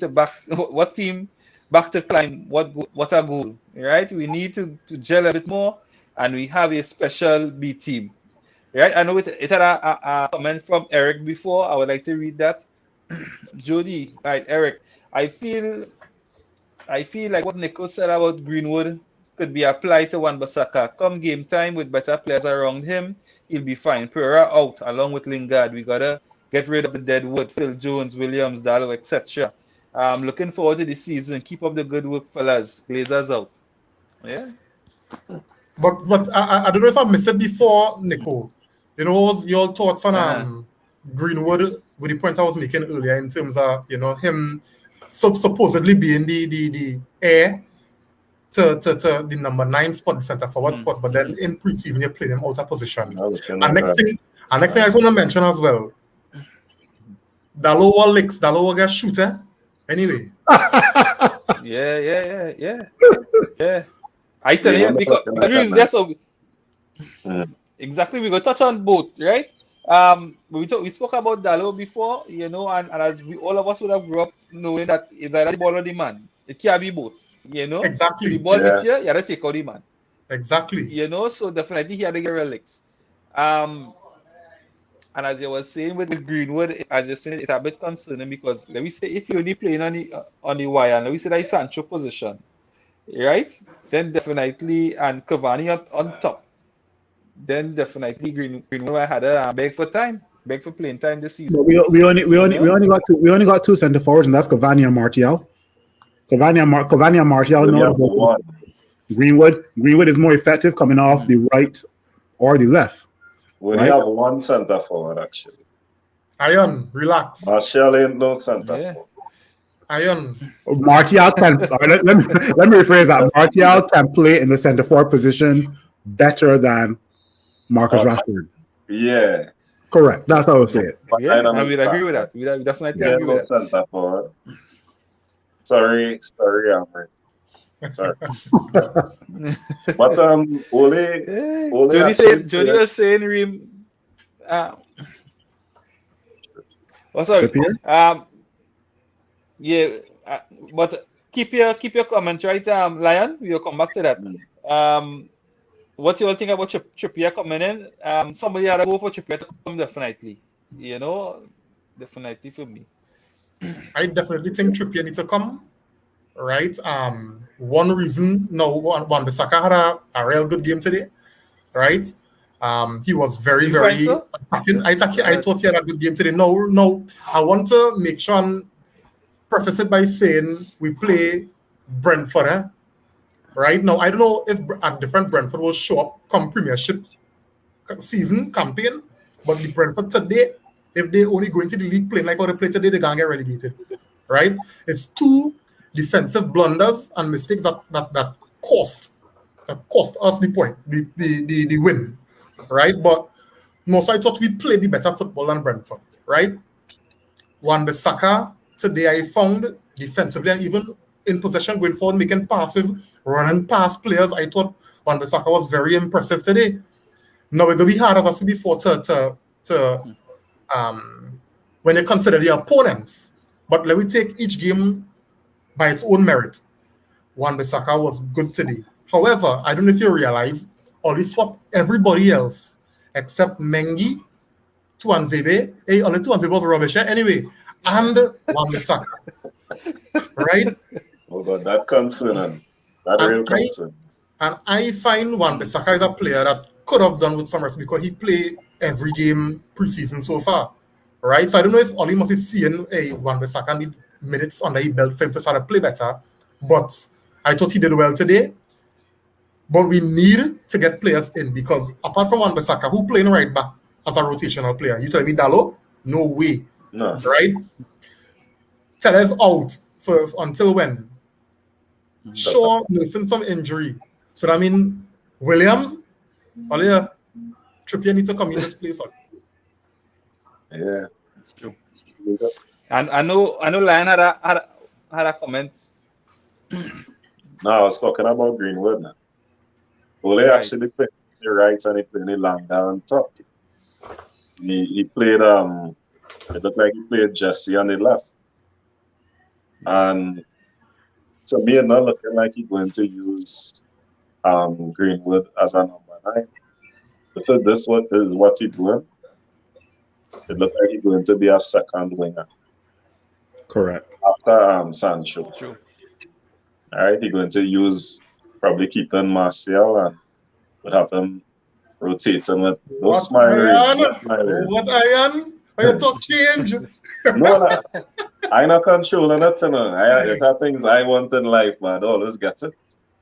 back to climb, what a goal, right? We need to gel a bit more, and we have a special B team, right? I know it had a comment from Eric before. I would like to read that. Jody, right, Eric, I feel like what Nico said about Greenwood could be applied to Wan-Bissaka. Come game time with better players around him, he'll be fine. Pereira out along with Lingard. We gotta get rid of the dead wood. Phil Jones, Williams, Dallo, etc. Looking forward to the season. Keep up the good work, fellas. Glazers out. Yeah. But I don't know if I missed it before, Nico. What was your thoughts on Greenwood with the point I was making earlier in terms of him supposedly being the heir to the number 9 spot, the centre forward spot, but then in preseason you played him out of position. And next thing I just want to mention as well, Dallo was shooter. Anyway. Yeah. I tell you, because there's so exactly we got touch on both, right? We spoke about Dallo before, and as all of us would have grew up knowing that it's either the ball or the man. It can't be both, Exactly. The ball hits you, you have to take out the man. Exactly. So definitely he had to get relics. And as I was saying with the Greenwood, as you're saying, it's a bit concerning because let me say if you're only playing on the wire, and let me say that Sancho position, right? Then definitely and Cavani on top. Then definitely Greenwood had a beg for time, beg for playing time this season. But we only got two centre forwards, and that's Cavani and Martial. Cavani and Martial know about Greenwood is more effective coming off the right or the left. We Right? have one centre forward actually. Iron, relax. Martial ain't no centre Yeah. forward. Iron. Martial can let me rephrase that. Martial can play in the centre forward position better than Marcus Rashford. Yeah. Correct. That's how I would say it. Yeah, and we'd agree with that. We definitely Yeah, agree no with that. centre forward. Sorry, Amrit. Sorry. But Ole Jody was saying Reem. Sorry. Trippier? Yeah, but keep your comments right, Lion. We'll come back to that. What you all think about Trippier coming in? Somebody had to go for Trippier to come definitely. You know, definitely for me. I definitely think Trippier needs to come. Right. One reason, Wan-Bissaka had a real good game today. Right. He was very attacking. I thought he had a good game today. No. I want to make sure and preface it by saying we play Brentford. Right now, I don't know if a different Brentford will show up come Premiership season campaign, but the Brentford today, if they only go into the league playing like how they play today, they're gonna get relegated. Right? It's two defensive blunders and mistakes that cost us the point, the win. Right? But most I thought we played the better football than Brentford. Right? Wan-Bissaka today I found defensively and even in possession going forward, making passes, running past players. I thought Wan-Bissaka was very impressive today. Now it's gonna be hard, as I said before, to when you consider the opponents. But let me take each game by its own merit. Wan-Bissaka was good today. However, I don't know if you realize, Oli swapped everybody else except Mengi, Tuanzebe. Hey, only Tuanzebe was rubbish anyway. And Wan-Bissaka. Right? Oh God, that concern. That real concern. And I find Wan-Bissaka is a player that could have done with some rest because he played every game preseason so far. Right? So I don't know if Oli must be seeing Wan-Bissaka need minutes under his belt for him to start to play better. But I thought he did well today. But we need to get players in because apart from Wan-Bissaka, who playing right back as a rotational player? You tell me Dallo? No way. No. Right? Tellez out for until when? Shaw nursing some injury. So I mean Williams, Trippier needs to come in this place. Yeah. True. And I know Lion had a comment. No, I was talking about Greenwood now. Ole actually played the right and he played the long down top. He played it looked like he played Jesse on the left. And to me, it's not looking like he's going to use Greenwood as a number 9. Because this is what he's doing. It looks like he's going to be a second winger. Correct. After Sancho. True. All right, he's going to use probably keeping Martial and would have him rotating with those smileys. What Iron? When you talk change. No, I'm not controlling it. There are things I want in life, man. Always get it.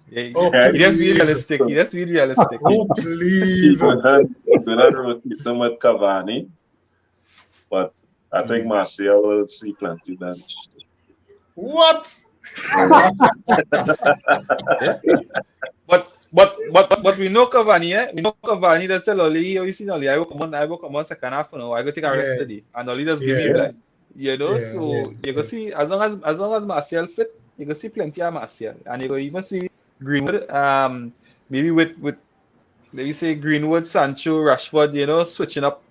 Yeah, he just be realistic. Oh, please. He's going to rotate him with Cavani. But I think Martial will see plenty bench. What? But we know Cavani, We know Cavani does tell Oli, you see Oli, I will come on second half now. I go take a rest today. And Oli does give me like you go see as long as Martial fit, you go see plenty of Martial. And you go even see Greenwood, maybe with let me say Greenwood, Sancho, Rashford, switching up,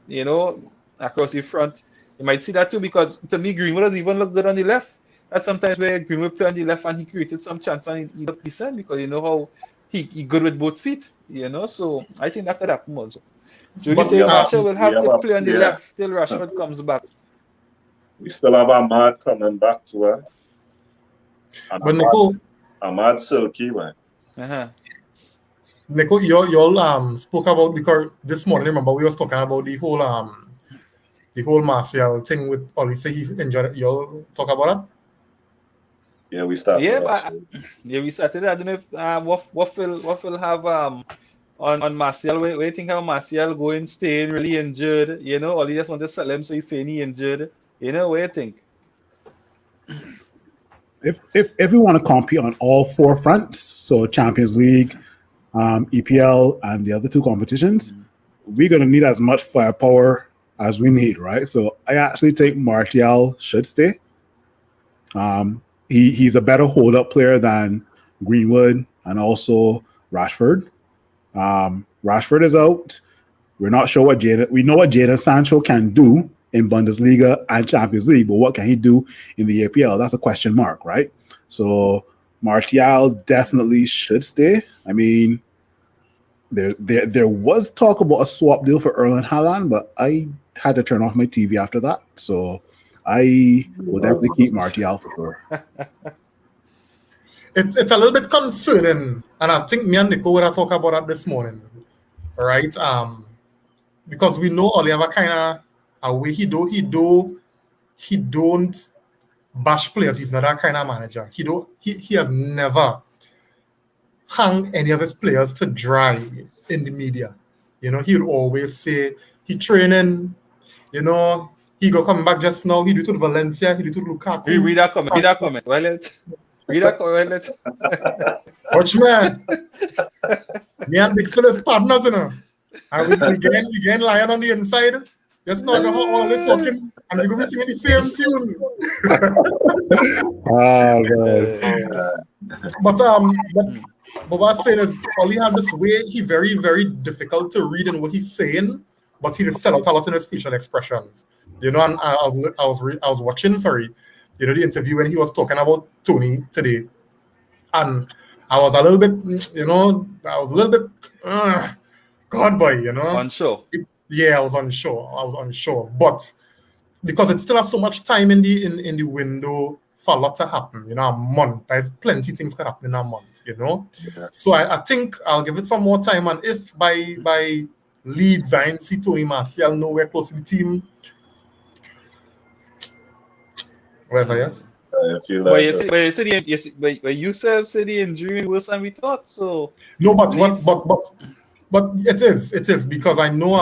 across the front. You might see that too because to me Greenwood does even look good on the left. That's sometimes where Greenwood play on the left and he created some chance and he looked decent because you know how he good with both feet, so I think that could happen also. Julie But, say Marshall will we have have to a play on the player. left till Rashford comes back. We still have Ahmad coming back to her. And But Nico, Ahmad Silky, man. Uh-huh. Nico, you spoke about, because this morning, remember, we was talking about the whole Martial thing with Oli say he's injured. You'll talk about that? Yeah, we started Yeah, that. but we started. I don't know if what will have on Martial. Where you think how Martial going, staying really injured? You know, or he just want to sell him, so he's saying he injured. You know, what you think? If we want to compete on all four fronts, so Champions League, EPL, and the other two competitions, we're gonna need as much firepower as we need, right? So I actually think Martial should stay. He's a better hold-up player than Greenwood and also Rashford. Rashford is out. We're not sure we know what Jadon Sancho can do in Bundesliga and Champions League, but what can he do in the APL? That's a question mark, right? So Martial definitely should stay. I mean, there was talk about a swap deal for Erling Haaland, but I had to turn off my TV after that. So I will definitely keep Martial for sure. It's a little bit concerning, and I think me and Nico would have talked about that this morning, right? Because we know Oli have a kind of a way he don't bash players. He's not that kind of manager. He has never hung any of his players to dry in the media. You know, he'll always say he training, you know, he go come back just now, he do to Valencia, he do to Lukaku. Read that comment. Read that comment. Watch man. Me and Big Phil's partners, you know. And we getting lion on the inside. Just now all of it talking and we're gonna be singing the same tune. But what I'm saying is Oli had this way, he very, very difficult to read in what he's saying, but he just sell out a lot in his facial expressions. You know, and I was watching, you know, the interview when he was talking about Tony today. And I was a little bit, you know, God boy, you know. Unsure. Yeah, I was unsure. But because it still has so much time in the window for a lot to happen, you know, a month. There's plenty of things can happen in a month, you know. Yeah. So I think I'll give it some more time, and if by Leeds I see Tony Martial nowhere close to the team, whatever, yes. I feel like But you said the injury worse than we thought. So No, but Leeds- but it is because I know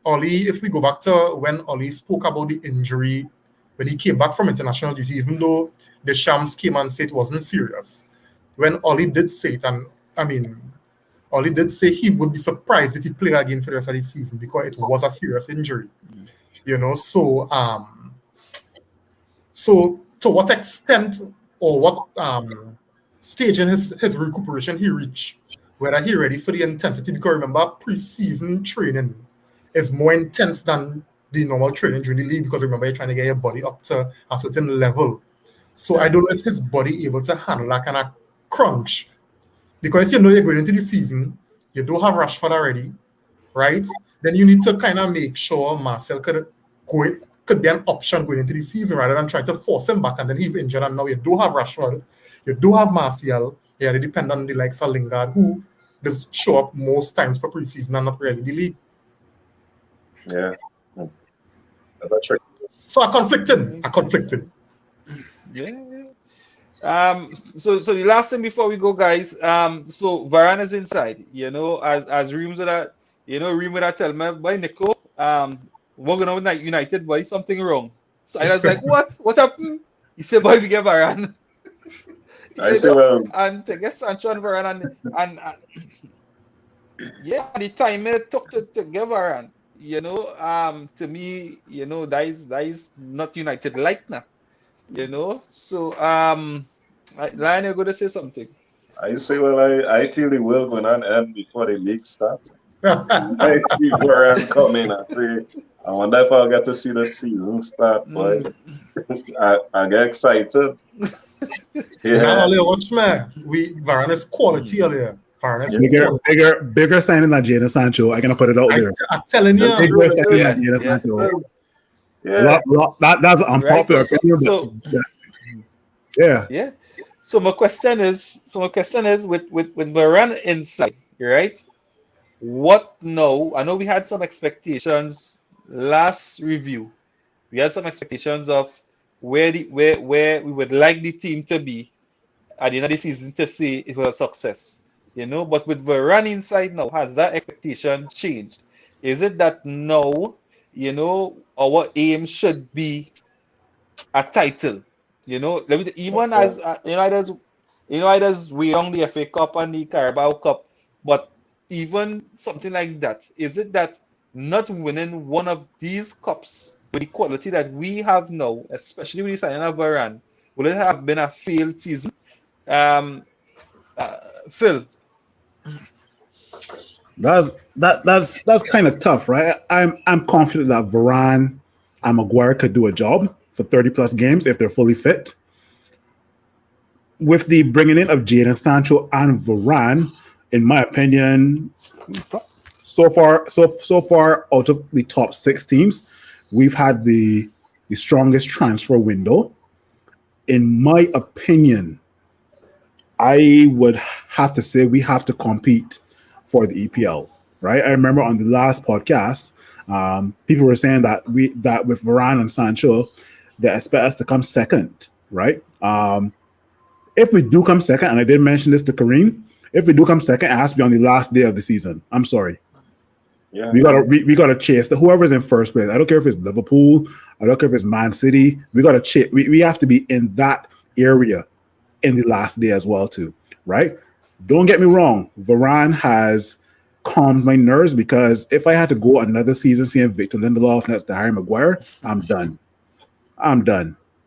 Oli. If we go back to when Oli spoke about the injury when he came back from international duty, even though the Shams came and said it wasn't serious, when Oli did say it, and I mean, Oli did say he would be surprised if he played again for the rest of the season because it was a serious injury, you know. So to what extent or what stage in his recuperation he reached, whether he ready for the intensity, because remember pre-season training is more intense than the normal training during the league, because remember you're trying to get your body up to a certain level. So I don't know if his body able to handle that kind of crunch, because if you know you're going into the season, you don't have Rashford already, right? Then you need to kind of make sure Marcel could be an option going into the season rather than trying to force him back, and then he's injured, and now you do have Rashford, you do have Martial, yeah, they depend on the likes of Lingard, who does show up most times for preseason and not really in the league. yeah. That's tricky. So I conflicted. Yeah. So the last thing before we go, guys. So Varane is inside. You know, as rooms that room that tell me by Nico. We're gonna win United, boy. Something wrong. So I was like, what happened? He said, boy, we get Varane. I say, well, and to get Sancho and Varane and yeah, the time it took to get Varane. You know, to me, you know, that is not United like now. You know, so Lion, you're gonna say something. I say, well, I feel the world going on end before the league starts. I see Varane coming. I wonder if I'll get to see the season start, boy. I get excited. Yeah, watch me. Varane is quality earlier. Varane is Bigger signing than Jadon Sancho. I'm gonna put it out there. I'm telling you. Bigger signing Yeah, than Jadon yeah. Sancho. Yeah. That's unpopular Right, opinion, so but yeah. yeah. So my question is, with Varane inside, right? What now? I know we had some expectations last review. We had some expectations of where we would like the team to be at the end of the season to see it was a success. But with Varane inside now, has that expectation changed? Is it that now, our aim should be a title? Even as United we won the FA Cup and the Carabao Cup, but even something like that, is it that not winning one of these cups with the quality that we have now, especially with the signing of Varane, will it have been a failed season? Um, Phil. That's kind of tough, right? I'm confident that Varane and Maguire could do a job for 30 plus games if they're fully fit. With the bringing in of Jadon Sancho and Varane, in my opinion, so far out of the top 6 teams, we've had the strongest transfer window. In my opinion, I would have to say we have to compete for the EPL, right? I remember on the last podcast, people were saying that with Varane and Sancho, they expect us to come second, right? If we do come second, and I did mention this to Kareem, if we do come second, it has to be on the last day of the season. I'm sorry. Yeah. We gotta chase whoever's in first place. I don't care if it's Liverpool, I don't care if it's Man City. We gotta chase. We have to be in that area in the last day as well, too, right? Don't get me wrong. Varane has calmed my nerves because if I had to go another season seeing Victor Lindelof next to Harry Maguire, I'm done,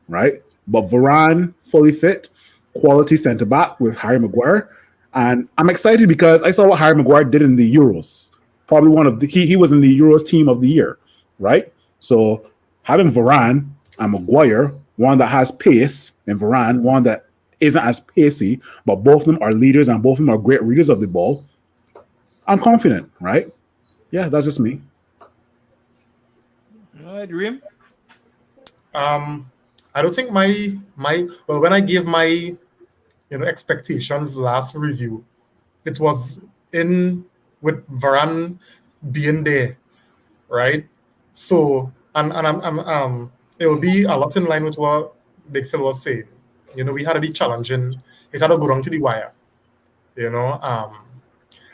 right? But Varane, fully fit, quality centre back with Harry Maguire, and I'm excited because I saw what Harry Maguire did in the Euros. Probably one of he was in the Euros team of the year, right? So having Varane and Maguire, one that has pace, and Varane, one that isn't as pacey, but both of them are leaders and both of them are great readers of the ball. I'm confident, right? Yeah, that's just me. All right, Reem. I don't think when I gave my expectations last review, it was in with Varane being there, right? So and I'm it will be a lot in line with what Big Phil was saying. We had to be challenging. It had to go down to the wire.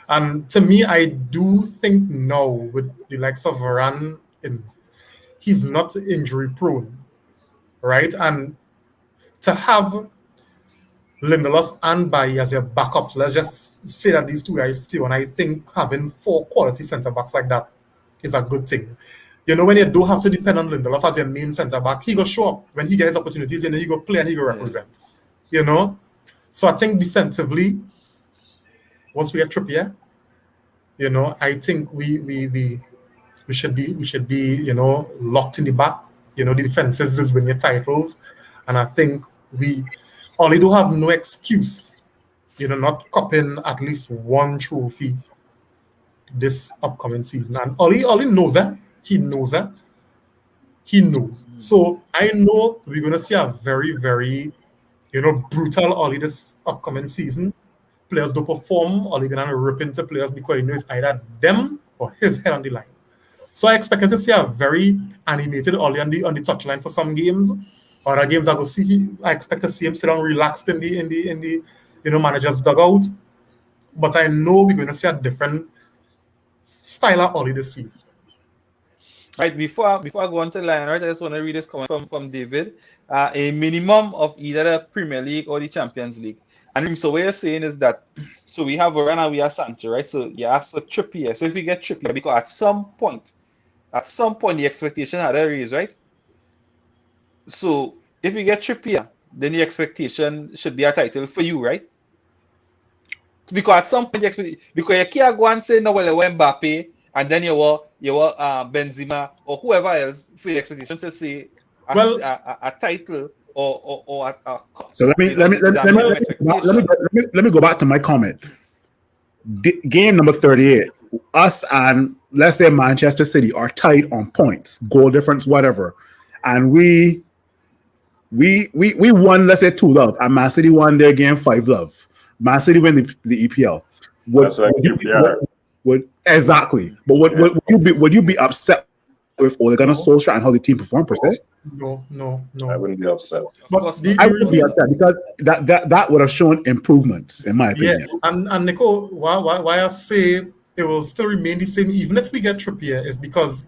And to me, I do think now with the likes of Varane, he's not injury prone, right? And to have Lindelof and Bailly as your backups, let's just say that these two guys still, and I think having 4 quality centre backs like that is a good thing. When you don't have to depend on Lindelof as your main centre back, he go show up when he gets opportunities, he go play and he go represent. So I think defensively, once we get Trippier, I think we should be locked in the back. The defenses is winning titles, and I think we only do have no excuse, not cupping at least one trophy this upcoming season. And Ollie knows that. He knows that. He knows. So I know we're gonna see a very, very, brutal Ollie this upcoming season. Players don't perform, Ollie gonna rip into players because it's either them or his head on the line. So I expect to see a very animated Ollie on the touchline for some games. Other games I expect to see him sit down relaxed in the manager's dugout. But I know we're going to see a different style of Ollie this season. Right, before I go on to the line, right, I just want to read this comment from David. A minimum of either the Premier League or the Champions League. And so what you're saying is that, so we have Varane and we have Sancho, right? So you ask for Trippier. So if we get Trippier, because at some point the expectation had a raise, right? So if we get Trippier, then the expectation should be a title for you, right? Because at some point because you can't go and say no, well, you want Mbappe, and then you want Benzema or whoever else for the expectation to say a title or a cup. So let me go back to my comment. game number 38, us and let's say Manchester City are tight on points, goal difference, whatever, and we won, let's say 2-0, and Man City won their game 5-0. Man City win the EPL. That's like QPR. Exactly. But would you be upset with Ole Gunnar Solskjaer and how the team performed per se? No. I wouldn't be upset. But I would be upset because that would have shown improvements, in my opinion. Yeah, and Nico, why I say it will still remain the same even if we get Trippier is because,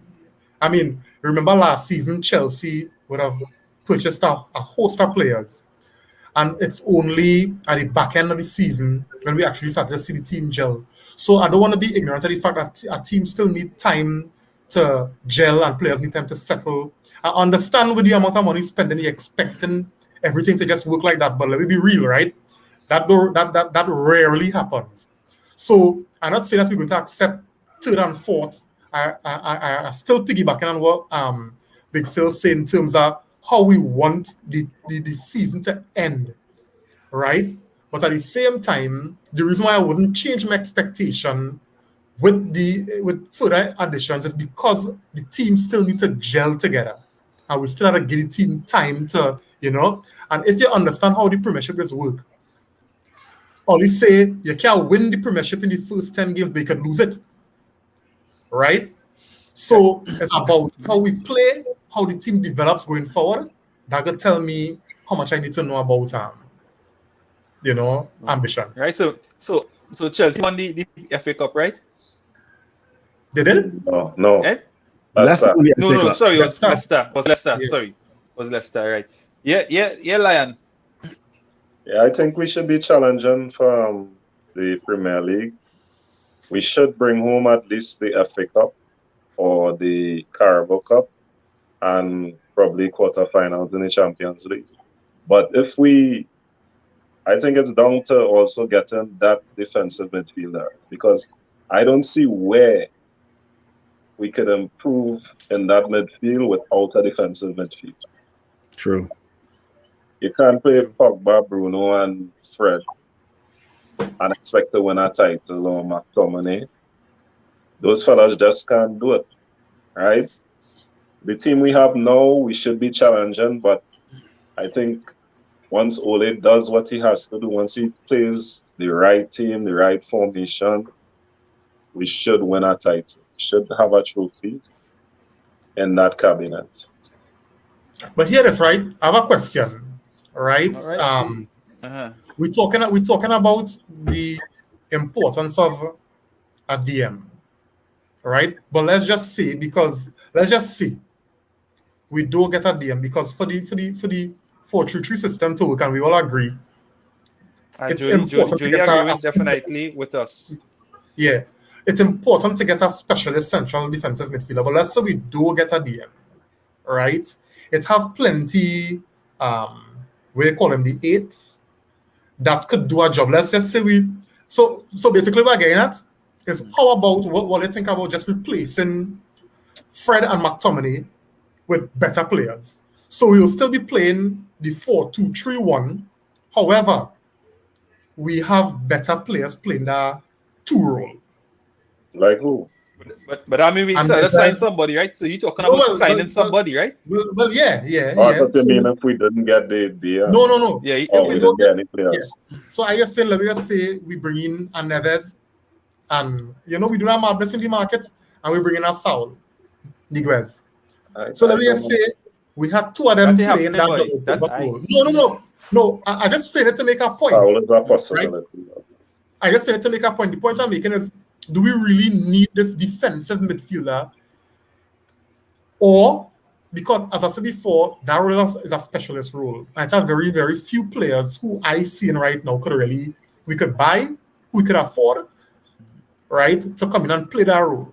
I mean, remember last season Chelsea would have purchased a host of players, and it's only at the back end of the season when we actually started to see the team gel. So I don't want to be ignorant of the fact that a team still need time to gel and players need time to settle. I understand with the amount of money spent and you're expecting everything to just work like that, but let me be real, right? That rarely happens. So I'm not saying that we're going to accept third and fourth. I still piggybacking on what Big Phil said in terms of how we want the season to end, right? But at the same time, the reason why I wouldn't change my expectation with further additions is because the team still need to gel together. And we still have to give the team time to, and if you understand how the Premiership is work, only say you can't win the Premiership in the first 10 games, but you can lose it. Right? So it's about how we play, how the team develops going forward. That could tell me how much I need to know about ambitions. Right. So Chelsea won the FA Cup, right? They did? No. Eh? Leicester. No, sorry, it was Leicester. Leicester. Yeah. Sorry. It was Leicester, right. Yeah, Lion. Yeah, I think we should be challenging for the Premier League. We should bring home at least the FA Cup or the Carabao Cup and probably quarterfinals in the Champions League. But I think it's down to also getting that defensive midfielder, because I don't see where we could improve in that midfield without a defensive midfield. True. You can't play Pogba, Bruno, and Fred and expect to win a title or McTominay. Those fellas just can't do it, right? The team we have now, we should be challenging, but I think once Ole does what he has to do, once he plays the right team, the right formation, we should win a title. We should have a trophy in that cabinet. But here it is, right? I have a question, right? All right. We're talking about the importance of a DM, right? But let's just say we do get a DM because for the 4-3-3 system to work, and we all agree, it's important to get definitely with us. Yeah, it's important to get a specialist central defensive midfielder. But let's say we do get a DM, right? It have plenty, we call them the eights, that could do a job. Let's just say so basically what we're getting at is how about what you think about just replacing Fred and McTominay with better players. So we'll still be playing the 4-2-3-1. However, we have better players playing the 2 role. Like who? But I mean, we sign somebody, right? So you're talking about signing somebody, right? Well, yeah. What do you mean if we didn't get the No. Yeah, if we didn't get any players? Yeah. So I just saying, let me just say we bring in a Neves, and we do have madness in the market, and we bring in a Saul Niguez. So let me just say we had 2 of them playing that. No. I just said it to make a point. Saul is a possibility. Right? I just said it to make a point. The point I'm making is, do we really need this defensive midfielder? Or, because, as I said before, that role is a specialist role. And it's a very, very few players who I see right now we could buy, we could afford, right, to come in and play that role.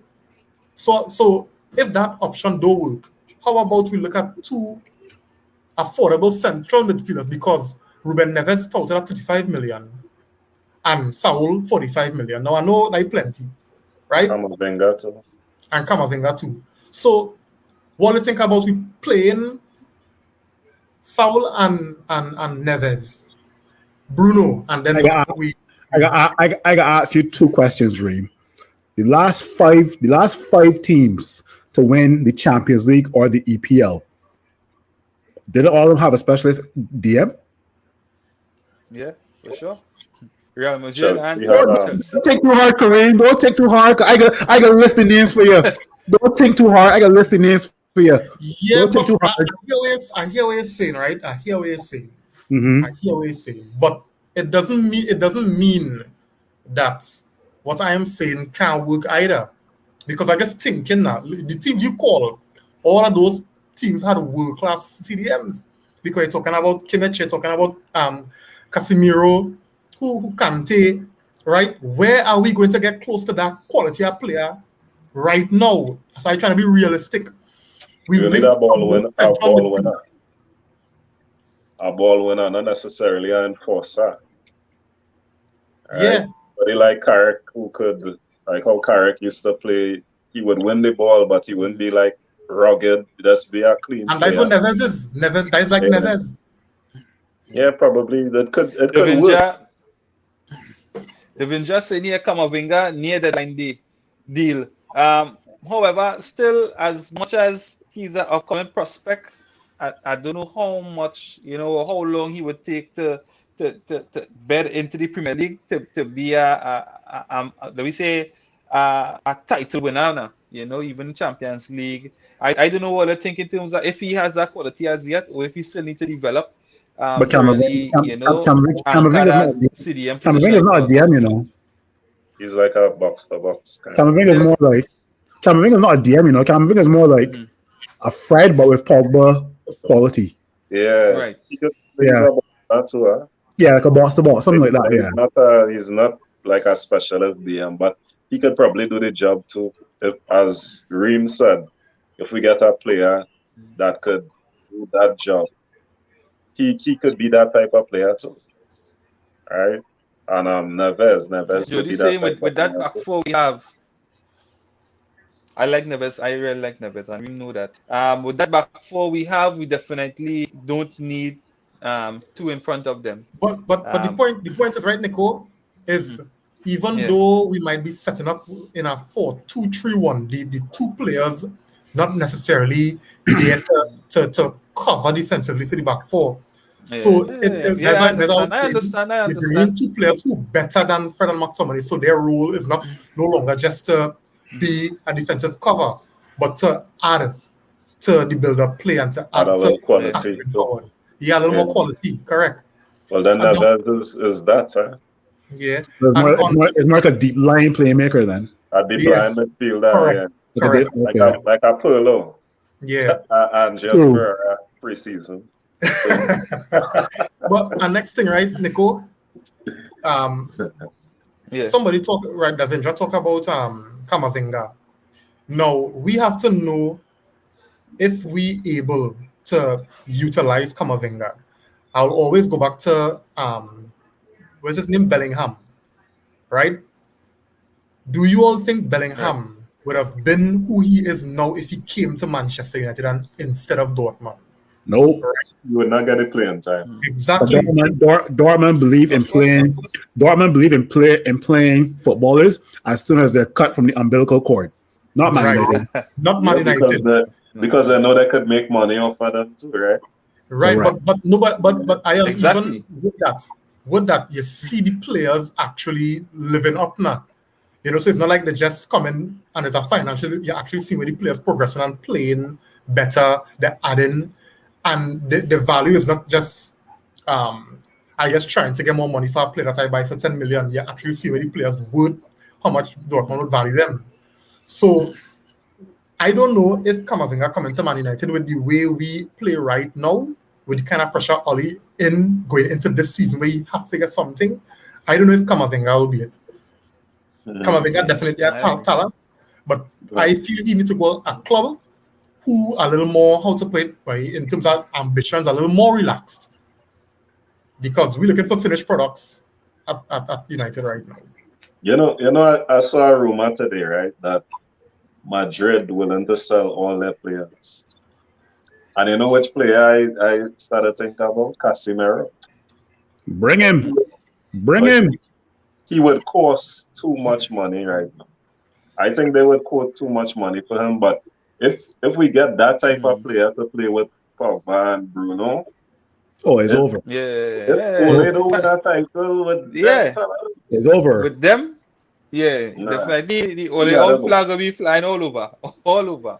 So if that option don't work, how about we look at 2 affordable central midfielders? Because Ruben Neves touted at 35 million. And Saul 45 million. Now I know they plenty, right? And Kamavinga too. So what do you think about we playing Saul and Neves, Bruno, and then I got to ask you two questions, Reem. The last five teams to win the Champions League or the EPL, did all of them have a specialist DM? Yeah, for sure. Real Madrid Chelsea and had Chelsea. Don't take too hard, Kareem. Don't take too hard. I got list the names for you. Don't think too hard. I got list the names for you. Yeah, Don't take but too I hard. hear what you're saying, right? I hear what you're saying. Mm-hmm. I hear what you're saying. But it doesn't mean that what I am saying can't work either. Because I guess thinking now, the teams you call, all of those teams had world-class CDMs. Because you're talking about Kimmich, you're talking about Casemiro, who Kante, right? Where are we going to get close to that quality of player right now? So I'm trying to be realistic. We You need linked a ball winner, a central ball midfield. winner, a ball winner, not necessarily an enforcer. Right? Yeah. Somebody like Carrick, who could, like how Carrick used to play, he would win the ball, but he wouldn't be like rugged, just be a clean And that's player. what Neves is. Neves, that's like Yeah. Neves. Yeah, probably it could Devin work. say near Kamavinga near the line deal. However, still as much as he's an upcoming prospect, I don't know how much, how long he would take to bed into the Premier League to be let me say a title winner now. Even Champions League. I don't know what I think in terms of if he has that quality as yet, or if he still need to develop. But To really, anchor that CDM Camavinga is position not a for us. DM, you know. He's like a box-to-box kind of. Camavinga is more like Camavinga is not a DM, you know. Camavinga is more like a Fred, but with Pogba quality. Yeah, Right. he could play Yeah. that too, huh? Yeah, like a boss to boss, something like that. Yeah. He's not like a specialist DM, but he could probably do the job too. If, as Reem said, if we get a player that could do that job, he could be that type of player too. All right. And Neves could Jody be that saying type with of that player back too. four we have. I like Neves. I really like Neves, and we know that. With that back four we have, we definitely don't need two in front of them. But the point is right, Nico, is even though we might be setting up in a 4-2-3-1, the two players not necessarily there to cover defensively for the back four. So I understand. You're bringing two players who are better than Fred and McTominay, so their role is no longer just to be a defensive cover, but to add to the build-up play and to Add a add little to quality. attacking forward. Yeah, a little more quality, correct. Well, then And Neves is that, huh? Yeah. It's more like a deep line playmaker then. A deep line midfielder, correct. yeah. Correct. Like a Pirlo. Yeah. And just for preseason. But our next thing, right, Nico? Somebody talk, right, Davindra talk about Kamavinga. Now, we have to know if we able to utilize Kamavinga. I'll always go back to what's his name? Bellingham, right? Do you all think Bellingham would have been who he is now if he came to Manchester United and instead of Dortmund? Nope. Right. You would not get the playing time. Exactly. Dortmund believe in playing. Dortmund believe in playing footballers as soon as they're cut from the umbilical cord. Not Man United. Not Man United. Because they know they could make money off of them too, right? Right, Correct. but I am Exactly. even with that you see the players actually living up now. So it's not like they just come in and there's a financial, you actually see where the players progressing and playing better, they're adding, and the value is not just I just trying to get more money for a player that I buy for 10 million. You actually see where the players would, how much Dortmund would value them. So I don't know if Kamavinga coming to Man United with the way we play right now, with the kind of pressure Oli in going into this season where you have to get something. I don't know if Kamavinga will be it. Kamavinga definitely has talent, but I feel he needs to go a club who are a little more, how to put it, in terms of ambitions, a little more relaxed. Because we're looking for finished products at United right now. You know, I saw a rumor today, right, that Madrid willing to sell all their players. And you know which player I started thinking about? Casemiro. Bring him. he would cost too much money right now. I think they would quote too much money for him. But if we get that type of player to play with Pogba and Bruno, Oh, it's it, over. it's Yeah, only to win a title with them yeah. fellas. It's over. With them, yeah, Nah, definitely the we only gotta old go. flag will be flying all over, all over.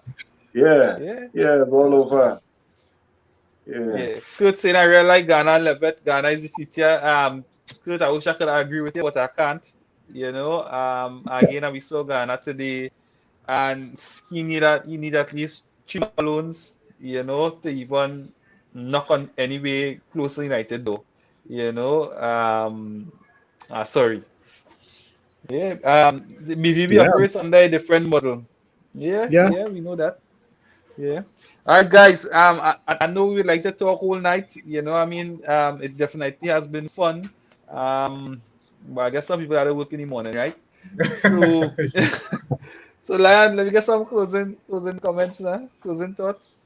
Yeah, Yeah, yeah, it's all over. Yeah, yeah. Kurt saying I really like Ghana and Lebet. Ghana is the future. Kurt, I wish I could agree with you, but I can't. Again, we saw Ghana today, and he need at least 3 loans, to even knock on anyway close to United though. Sorry. Yeah. The BVB Yeah, operates under a different model. Yeah, yeah. yeah, we know that. Yeah. All right, guys. I know we like to talk all night. It definitely has been fun. But I guess some people are to work in the morning, right? So, so Lion, let me get some closing comments now. Closing thoughts.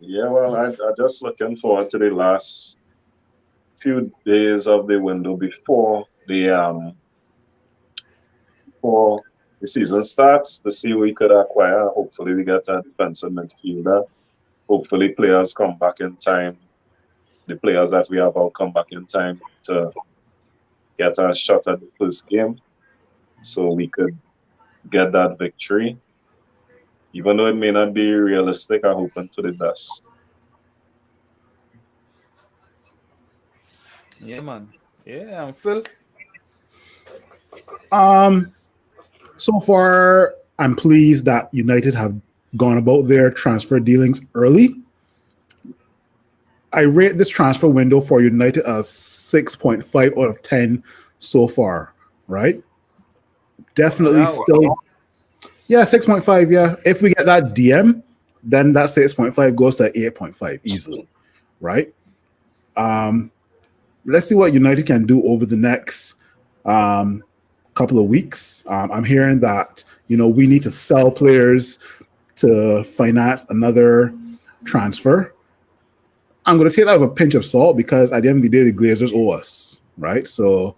yeah. Well, I just looking forward to the last few days of the window before the season starts to see who we could acquire. Hopefully, we get a defensive midfielder. Hopefully, players come back in time. The players that we have all come back in time to get a shot at the first game, so we could get that victory. Even though it may not be realistic, I'm hoping for the best. Yeah, man. Yeah, I'm Phil. Um, so far, I'm pleased that United have gone about their transfer dealings early. I rate this transfer window for United as 6.5 out of 10 so far, right? Definitely Wow. still, yeah, 6.5. Yeah. If we get that DM, then that 6.5 goes to 8.5 easily, right? Let's see what United can do over the next couple of weeks. I'm hearing that, we need to sell players to finance another transfer. I'm going to take that with a pinch of salt because at the end of the day, the Glazers owe us, right? So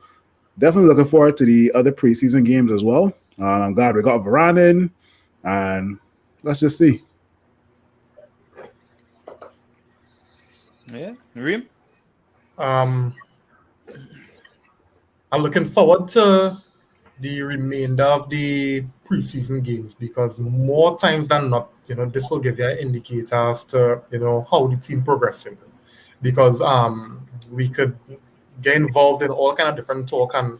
definitely looking forward to the other preseason games as well. I'm glad we got Varane in, and let's just see. Yeah, Reem. Um, I'm looking forward to the remainder of the preseason games because more times than not, this will give you an indicator as to, how the team progressing. Because we could get involved in all kind of different talk and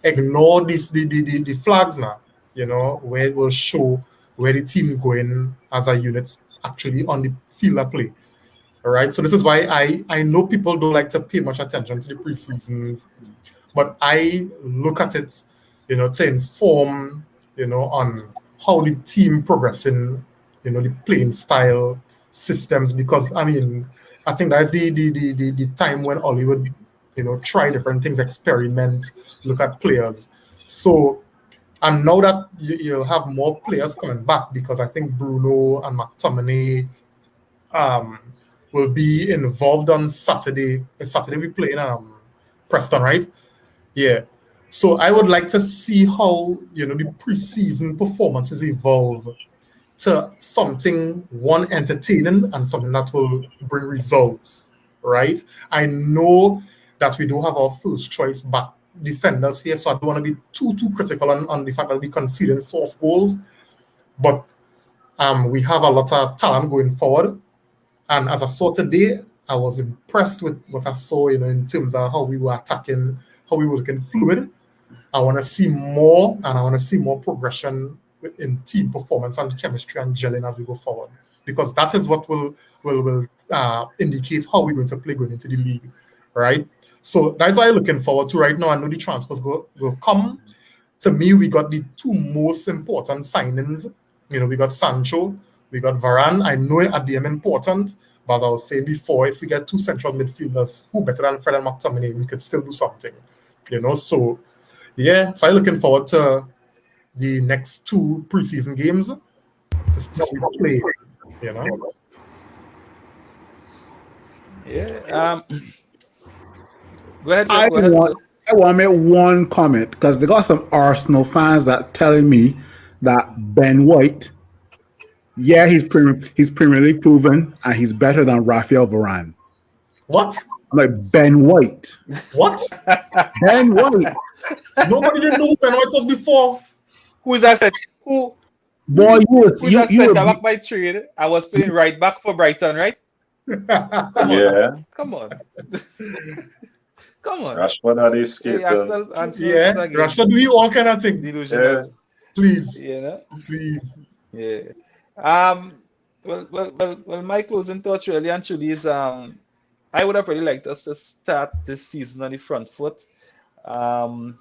ignore the flags now, where it will show where the team going as a unit actually on the field of play. All right. So this is why I know people don't like to pay much attention to the preseasons, but I look at it, to inform, on how the team progressing, the playing style, systems. Because I think that's the time when Ollie would, try different things, experiment, look at players. So and now that you'll have more players coming back because I think Bruno and McTominay um, will be involved on Saturday. Saturday we play in Preston, right? Yeah. So I would like to see how the preseason performances evolve to something one entertaining and something that will bring results, right? I know that we do have our first choice back defenders here, so I don't want to be too critical on the fact that we conceding soft goals, but we have a lot of talent going forward. And as I saw today, I was impressed with what I saw, in terms of how we were attacking, how we were looking fluid. I want to see more, and I want to see more progression in team performance and chemistry and gelling as we go forward, because that is what will indicate how we're going to play going into the league, right? So that's why I'm looking forward to right now. I know the transfers will come. To me, we got the two most important signings. We got Sancho, we got Varane. I know at the end important, but as I was saying before, if we get two central midfielders, who better than Fred and McTominay, we could still do something. So yeah, so I'm looking forward to the next two preseason games to see how we play. Yeah. Go ahead, Phil. I Go ahead, want Phil. I want to make one comment because they got some Arsenal fans that telling me that Ben White, yeah, he's Premier League proven and he's better than Rafael Varane. What? I'm like, Ben White. What? Ben White. Nobody didn't know who Ben White was before. Who's that set? Who? Boy, Who's that you centre were back by trade? I was playing right back for Brighton, right? Come on. Yeah, Come on. Come on. Rashford had his Hey, skating. Yeah, Rashford do all kind of things. Delusional. Yeah. Please, You know? please. Yeah. Well, my closing thoughts really and truly is I would have really liked us to start this season on the front foot. Looking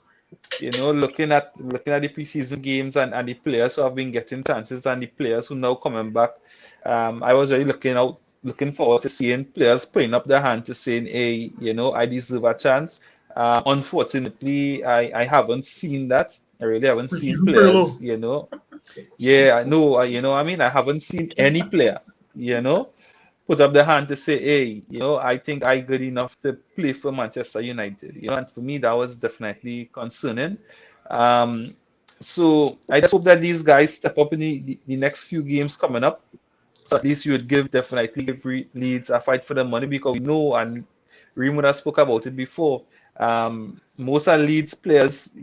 at the preseason games and the players who have been getting chances and the players who now coming back. I was really looking forward to seeing players putting up their hand to saying, hey, I deserve a chance. Unfortunately, I haven't seen that. I really haven't seen Preseason players, furlough. Yeah, I know, I haven't seen any player, put up the hand to say, hey, I think I good enough to play for Manchester United. And for me that was definitely concerning. So I just hope that these guys step up in the next few games coming up. So at least you would definitely give Leeds a fight for the money, because we know, and Reem has spoke about it before. Most of Leeds players,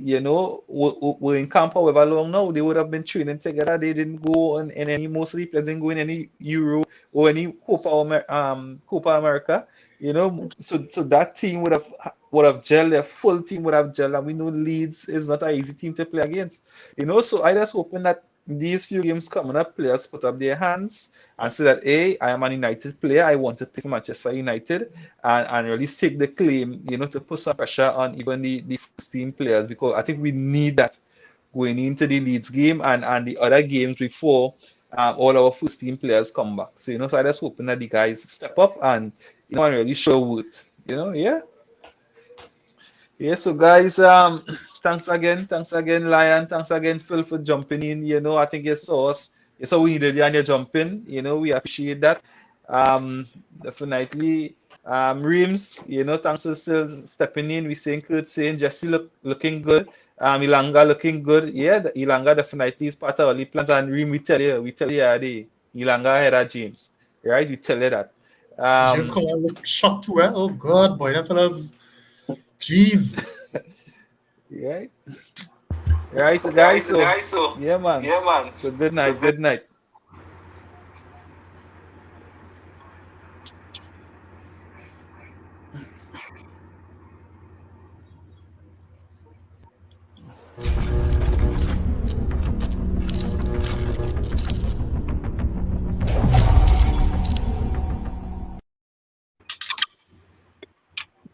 were in camp however long now. They would have been training together. They didn't go in any, most of the players didn't go in any Euro or any Copa America. So that team would have gelled, their full team would have gelled, and we know Leeds is not an easy team to play against. So I just hoping that these few games coming up, players put up their hands and say that, hey, I am an United player. I want to play for Manchester United, and really take the claim, to put some pressure on even the first team players, because I think we need that going into the Leeds game and the other games before all our first team players come back. So, so I just hoping that the guys step up and, and really show worth, yeah. Yeah, so guys, thanks again, Lion. Thanks again, Phil, for jumping in. I think you saw us. You saw we needed you and you jumping. We appreciate that. Definitely. Reams, thanks for still stepping in. We saying Kurt saying Jesse looking good. Ilanga looking good. Yeah, Ilanga definitely is part of our plans. And Reem, we tell you, Ilanga ahead of James. Right? We tell you that. James come on, look shocked too, eh? Oh God, boy, that fella's jeez. Right, so guys, so yeah, man. So good night.